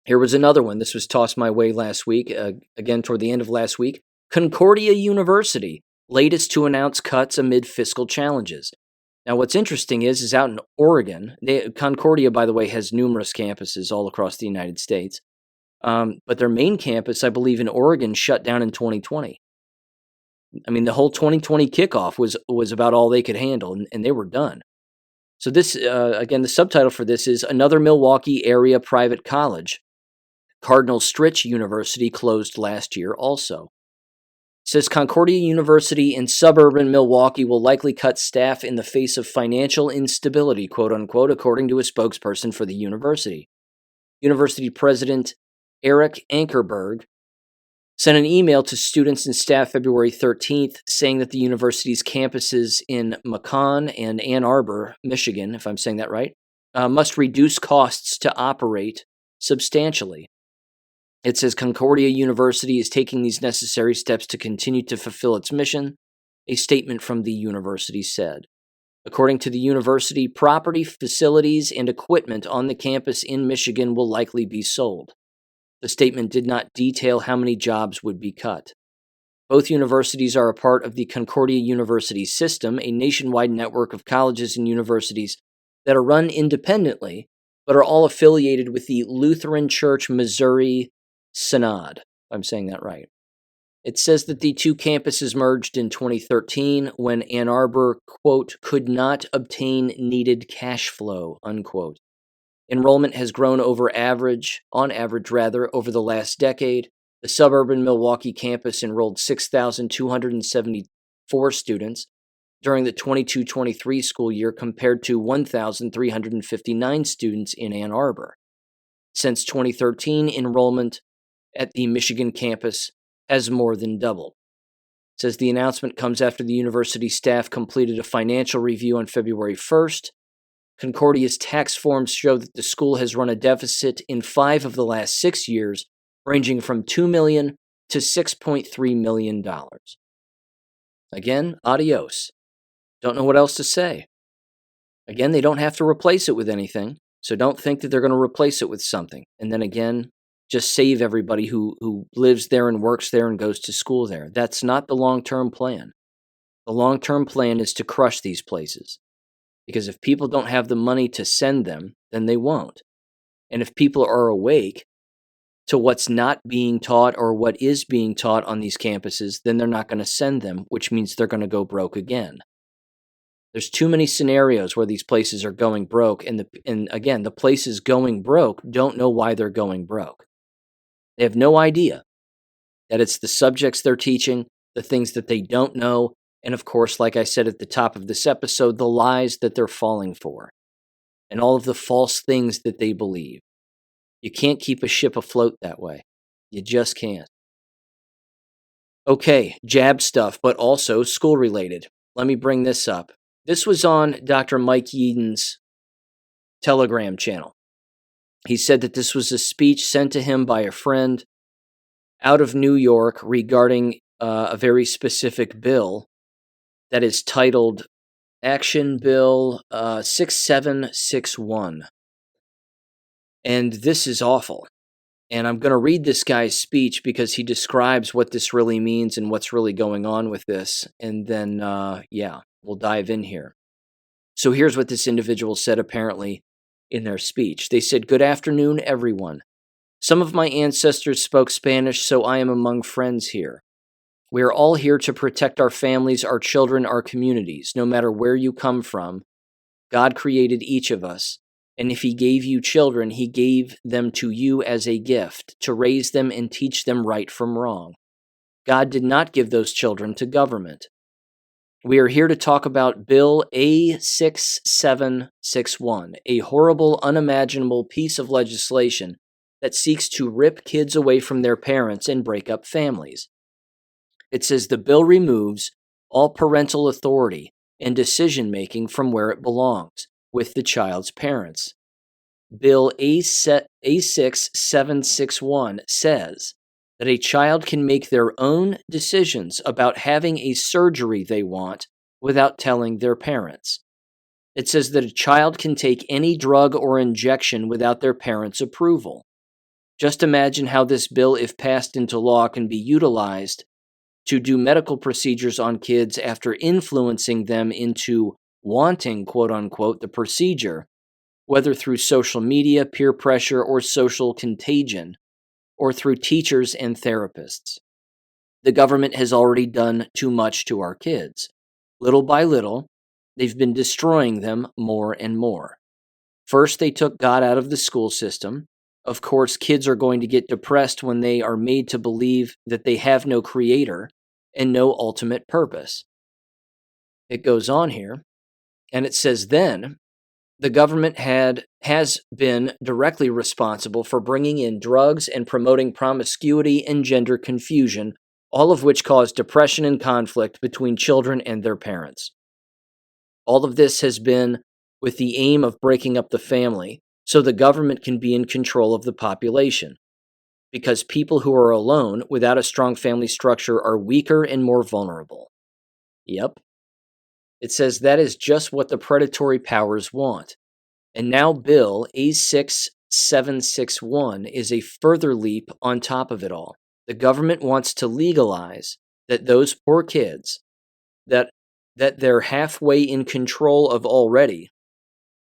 Here was another one. This was tossed my way last week, again toward the end of last week. Concordia University, latest to announce cuts amid fiscal challenges. Now, what's interesting is out in Oregon, Concordia, by the way, has numerous campuses all across the United States. But their main campus, I believe, in Oregon, shut down in 2020. The whole 2020 kickoff was about all they could handle, and they were done. So this, again, the subtitle for this is Another Milwaukee Area Private College. Cardinal Stritch University closed last year also. It says Concordia University in suburban Milwaukee will likely cut staff in the face of financial instability, quote unquote, according to a spokesperson for the university. University President Eric Ankerberg sent an email to students and staff February 13th saying that the university's campuses in Macon and Ann Arbor, Michigan, if I'm saying that right, must reduce costs to operate substantially. It says Concordia University is taking these necessary steps to continue to fulfill its mission, a statement from the university said. According to the university, property, facilities, and equipment on the campus in Michigan will likely be sold. The statement did not detail how many jobs would be cut. Both universities are a part of the Concordia University System, a nationwide network of colleges and universities that are run independently, but are all affiliated with the Lutheran Church Missouri Synod. I'm saying that right. It says that the two campuses merged in 2013 when Ann Arbor, quote, could not obtain needed cash flow, unquote. Enrollment has grown on average, over the last decade. The suburban Milwaukee campus enrolled 6,274 students during the 22-23 school year compared to 1,359 students in Ann Arbor. Since 2013, enrollment at the Michigan campus has more than doubled. It says the announcement comes after the university staff completed a financial review on February 1st. Concordia's tax forms show that the school has run a deficit in 5 of the last 6 years, ranging from $2 million to $6.3 million. Again, adios. Don't know what else to say. Again, they don't have to replace it with anything, so don't think that they're going to replace it with something. And then again, just save everybody who lives there and works there and goes to school there. That's not the long-term plan. The long-term plan is to crush these places. Because if people don't have the money to send them, then they won't. And if people are awake to what's not being taught or what is being taught on these campuses, then they're not going to send them, which means they're going to go broke again. There's too many scenarios where these places are going broke, and again, the places going broke don't know why they're going broke. They have no idea that it's the subjects they're teaching, the things that they don't know, and of course, like I said at the top of this episode, the lies that they're falling for, and all of the false things that they believe. You can't keep a ship afloat that way. You just can't. Okay, jab stuff, but also school-related. Let me bring this up. This was on Dr. Mike Yeadon's Telegram channel. He said that this was a speech sent to him by a friend out of New York regarding a very specific bill that is titled Action Bill 6761. And this is awful. And I'm going to read this guy's speech because he describes what this really means and what's really going on with this. And then, we'll dive in here. So here's what this individual said apparently in their speech. They said, "Good afternoon, everyone. Some of my ancestors spoke Spanish, so I am among friends here. We are all here to protect our families, our children, our communities. No matter where you come from, God created each of us. And if He gave you children, He gave them to you as a gift, to raise them and teach them right from wrong. God did not give those children to government. We are here to talk about Bill A6761, a horrible, unimaginable piece of legislation that seeks to rip kids away from their parents and break up families. It says the bill removes all parental authority and decision-making from where it belongs, with the child's parents. Bill A6761 says that a child can make their own decisions about having a surgery they want without telling their parents. It says that a child can take any drug or injection without their parents' approval. Just imagine how this bill, if passed into law, can be utilized to do medical procedures on kids after influencing them into wanting, quote-unquote, the procedure, whether through social media, peer pressure, or social contagion, or through teachers and therapists. The government has already done too much to our kids. Little by little, they've been destroying them more and more. First, they took God out of the school system. Of course, kids are going to get depressed when they are made to believe that they have no creator and no ultimate purpose. It goes on here, and it says then, the government has been directly responsible for bringing in drugs and promoting promiscuity and gender confusion, all of which cause depression and conflict between children and their parents. All of this has been with the aim of breaking up the family so the government can be in control of the population, because people who are alone without a strong family structure are weaker and more vulnerable. Yep. It says that is just what the predatory powers want. And now Bill A6761 is a further leap on top of it all. The government wants to legalize that those poor kids that they're halfway in control of already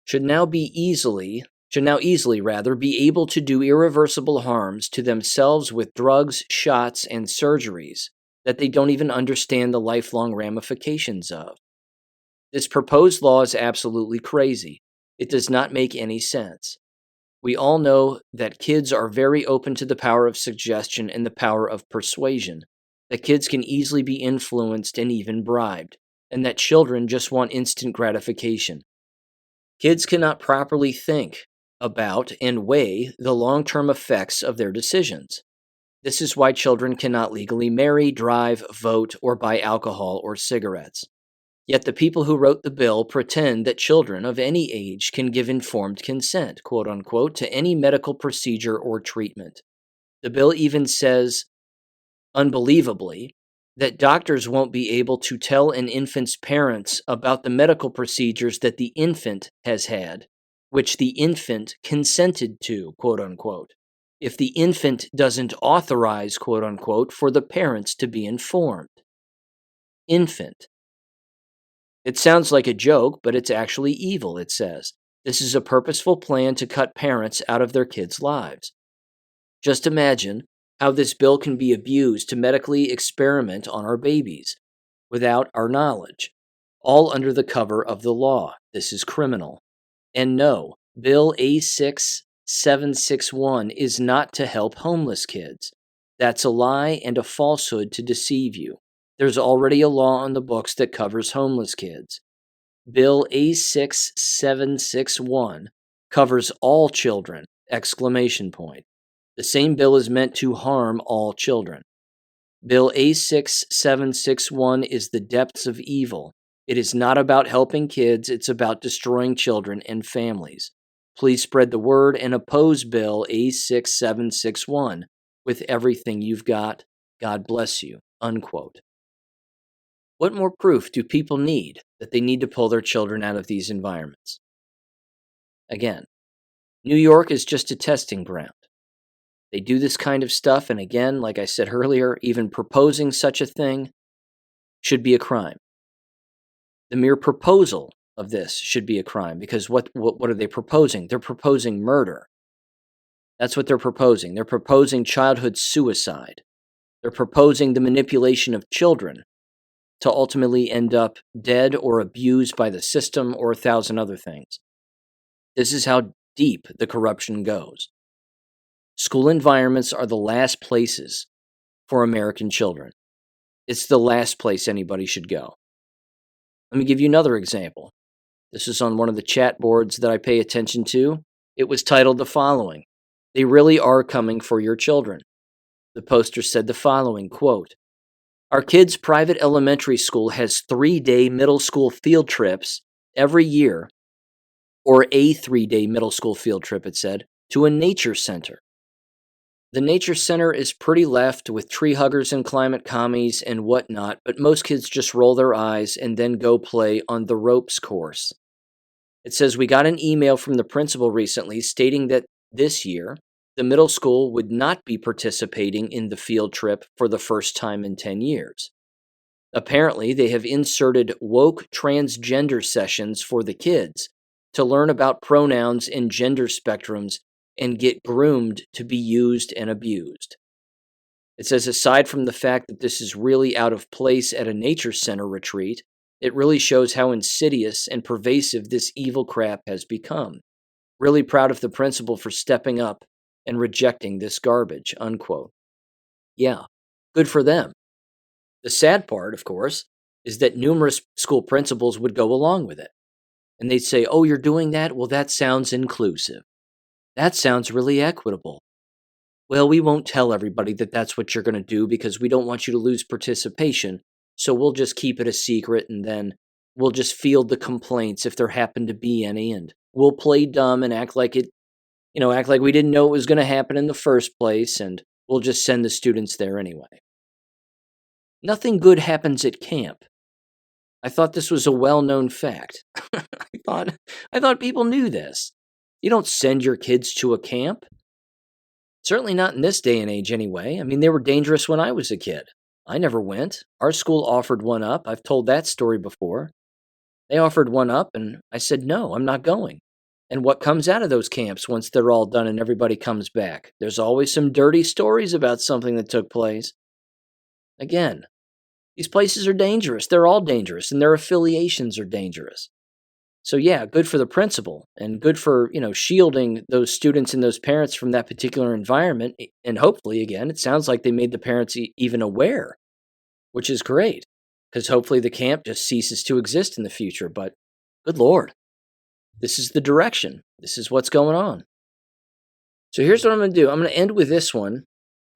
should now easily be able to do irreversible harms to themselves with drugs, shots, and surgeries that they don't even understand the lifelong ramifications of. This proposed law is absolutely crazy. It does not make any sense. We all know that kids are very open to the power of suggestion and the power of persuasion, that kids can easily be influenced and even bribed, and that children just want instant gratification. Kids cannot properly think about and weigh the long-term effects of their decisions. This is why children cannot legally marry, drive, vote, or buy alcohol or cigarettes. Yet the people who wrote the bill pretend that children of any age can give informed consent, quote unquote, to any medical procedure or treatment. The bill even says, unbelievably, that doctors won't be able to tell an infant's parents about the medical procedures that the infant has had, which the infant consented to, quote unquote, if the infant doesn't authorize, quote unquote, for the parents to be informed. Infant. It sounds like a joke, but it's actually evil, it says. This is a purposeful plan to cut parents out of their kids' lives. Just imagine how this bill can be abused to medically experiment on our babies without our knowledge, all under the cover of the law. This is criminal. And no, Bill A6761 is not to help homeless kids. That's a lie and a falsehood to deceive you. There's already a law on the books that covers homeless kids. Bill A6761 covers all children! The same bill is meant to harm all children. Bill A6761 is the depths of evil. It is not about helping kids, it's about destroying children and families. Please spread the word and oppose Bill A6761 with everything you've got. God bless you. Unquote. What more proof do people need that they need to pull their children out of these environments? Again, New York is just a testing ground. They do this kind of stuff, and again, like I said earlier, even proposing such a thing should be a crime. The mere proposal of this should be a crime, because what are they proposing? They're proposing murder. That's what they're proposing. They're proposing childhood suicide. They're proposing the manipulation of children to ultimately end up dead or abused by the system or 1,000 other things. This is how deep the corruption goes. School environments are the last places for American children. It's the last place anybody should go. Let me give you another example. This is on one of the chat boards that I pay attention to. It was titled the following: "They really are coming for your children." The poster said the following, quote, "Our kids' private elementary school has 3-day middle school field trips every year, or a 3-day middle school field trip," it said, "to a nature center. The nature center is pretty left with tree huggers and climate commies and whatnot, but most kids just roll their eyes and then go play on the ropes course." It says, "We got an email from the principal recently stating that this year, the middle school would not be participating in the field trip for the first time in 10 years. Apparently, they have inserted woke transgender sessions for the kids to learn about pronouns and gender spectrums and get groomed to be used and abused." It says, aside from the fact that this is really out of place at a nature center retreat, it really shows how insidious and pervasive this evil crap has become. Really proud of the principal for stepping up and rejecting this garbage, unquote. Yeah, good for them. The sad part, of course, is that numerous school principals would go along with it. And they'd say, "Oh, you're doing that? Well, that sounds inclusive. That sounds really equitable. Well, we won't tell everybody that that's what you're going to do because we don't want you to lose participation, so we'll just keep it a secret, and then we'll just field the complaints if there happen to be any, and we'll play dumb and act like we didn't know it was going to happen in the first place, and we'll just send the students there anyway." Nothing good happens at camp. I thought this was a well-known fact. I thought people knew this. You don't send your kids to a camp. Certainly not in this day and age anyway. I mean, they were dangerous when I was a kid. I never went. Our school offered one up. I've told that story before. They offered one up, and I said, no, I'm not going. And what comes out of those camps once they're all done and everybody comes back? There's always some dirty stories about something that took place. Again, these places are dangerous. They're all dangerous, and their affiliations are dangerous. So yeah, good for the principal, and good for, shielding those students and those parents from that particular environment. And hopefully, again, it sounds like they made the parents even aware, which is great, because hopefully the camp just ceases to exist in the future. But good Lord, this is the direction. This is what's going on. So here's what I'm going to do. I'm going to end with this one.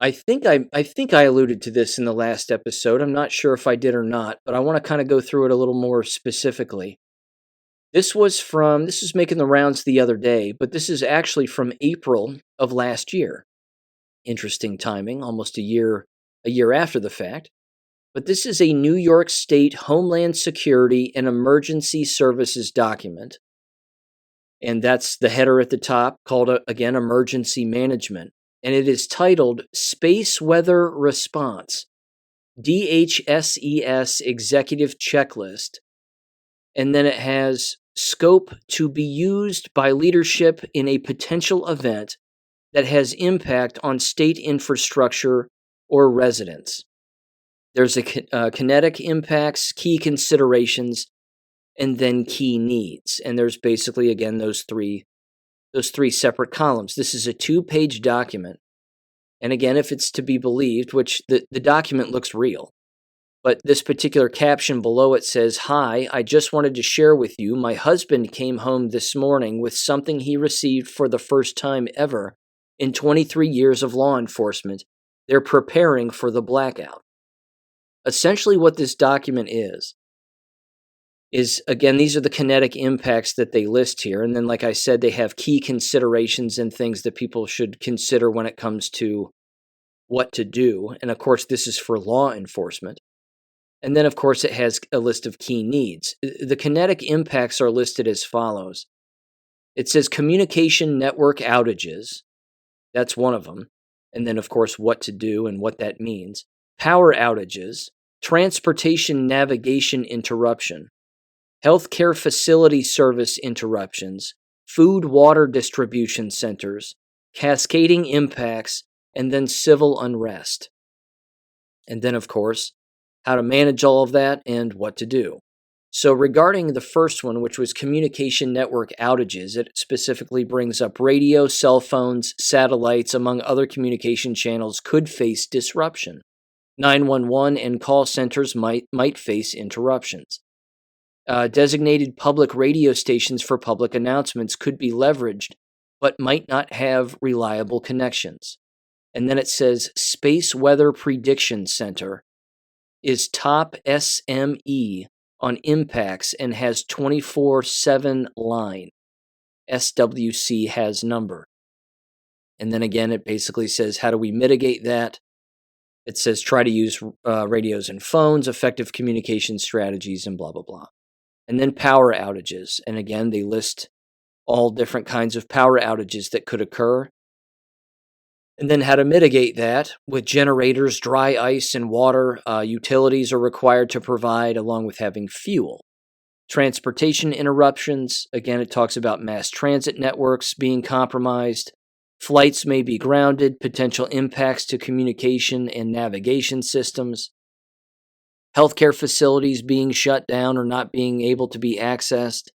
I think I alluded to this in the last episode. I'm not sure if I did or not, but I want to kind of go through it a little more specifically. This was making the rounds the other day, but this is actually from April of last year. Interesting timing, almost a year after the fact. But this is a New York State Homeland Security and Emergency Services document. And that's the header at the top, called, again, Emergency Management. And it is titled Space Weather Response, DHSES Executive Checklist. And then it has scope to be used by leadership in a potential event that has impact on state infrastructure or residents. There's a kinetic impacts, key considerations, and then key needs. And there's basically, again, those three separate columns. This is a 2-page document. And again, if it's to be believed, which the document looks real, but this particular caption below it says, "Hi, I just wanted to share with you, my husband came home this morning with something he received for the first time ever in 23 years of law enforcement. They're preparing for the blackout." Essentially what this document is, again, these are the kinetic impacts that they list here. And then, like I said, they have key considerations and things that people should consider when it comes to what to do. And of course, this is for law enforcement. And then, of course, it has a list of key needs. The kinetic impacts are listed as follows. It says communication network outages. That's one of them. And then, of course, what to do and what that means. Power outages, transportation navigation interruption, healthcare facility service interruptions, food water distribution centers, cascading impacts, and then civil unrest. And then, of course, how to manage all of that and what to do. So regarding the first one, which was communication network outages, it specifically brings up radio, cell phones, satellites, among other communication channels could face disruption. 911 and call centers might face interruptions. Designated public radio stations for public announcements could be leveraged, but might not have reliable connections. And then it says Space Weather Prediction Center is top SME on impacts and has 24/7 line. SWC has number. And then again, it basically says, how do we mitigate that? It says try to use radios and phones, effective communication strategies, and blah, blah, blah. And then power outages. And again, they list all different kinds of power outages that could occur. And then how to mitigate that with generators, dry ice, and water. Utilities are required to provide, along with having fuel. Transportation interruptions. Again, it talks about mass transit networks being compromised. Flights may be grounded, potential impacts to communication and navigation systems. Healthcare facilities being shut down or not being able to be accessed.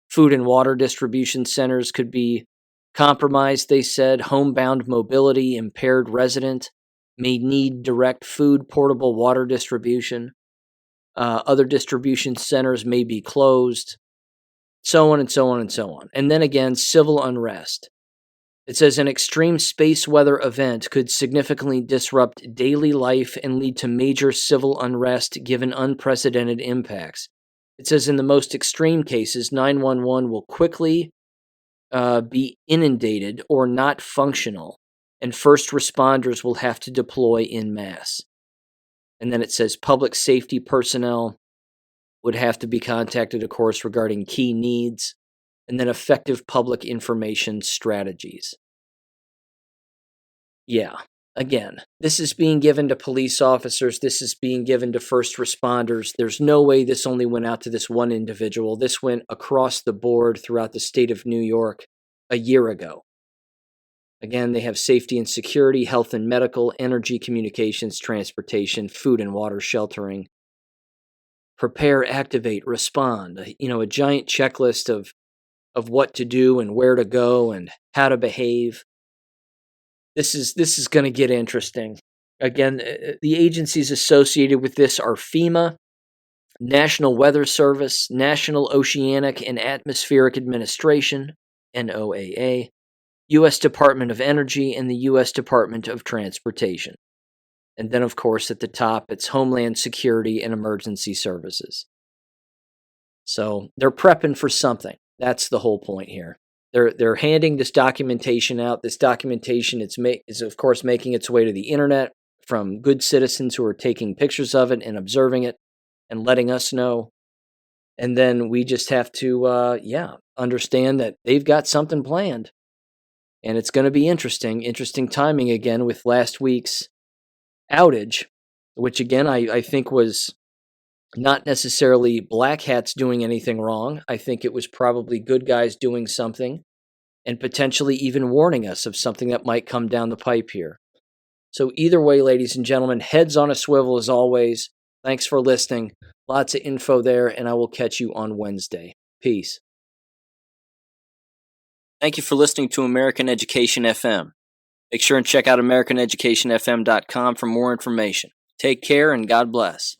Food and water distribution centers could be compromised, they said. Homebound mobility, impaired resident may need direct food, portable water distribution. Other distribution centers may be closed. So on and so on and so on. And then again, civil unrest. It says an extreme space weather event could significantly disrupt daily life and lead to major civil unrest given unprecedented impacts. It says in the most extreme cases, 911 will quickly be inundated or not functional, and first responders will have to deploy en masse. And then it says public safety personnel would have to be contacted, of course, regarding key needs, and then effective public information strategies. Yeah. Again, this is being given to police officers. This is being given to first responders. There's no way this only went out to this one individual. This went across the board throughout the state of New York a year ago. Again, they have safety and security, health and medical, energy, communications, transportation, food and water sheltering. Prepare, activate, respond. A giant checklist of what to do and where to go and how to behave. This is going to get interesting. Again, the agencies associated with this are FEMA, National Weather Service, National Oceanic and Atmospheric Administration, NOAA, U.S. Department of Energy, and the U.S. Department of Transportation. And then, of course, at the top, it's Homeland Security and Emergency Services. So they're prepping for something. That's the whole point here. They're handing this documentation out. This documentation is of course making its way to the internet from good citizens who are taking pictures of it and observing it and letting us know. And then we just have to understand that they've got something planned. And it's going to be interesting timing again with last week's outage, which again I think was not necessarily black hats doing anything wrong. I think it was probably good guys doing something and potentially even warning us of something that might come down the pipe here. So either way, ladies and gentlemen, heads on a swivel as always. Thanks for listening. Lots of info there, and I will catch you on Wednesday. Peace. Thank you for listening to American Education FM. Make sure and check out AmericanEducationFM.com for more information. Take care and God bless.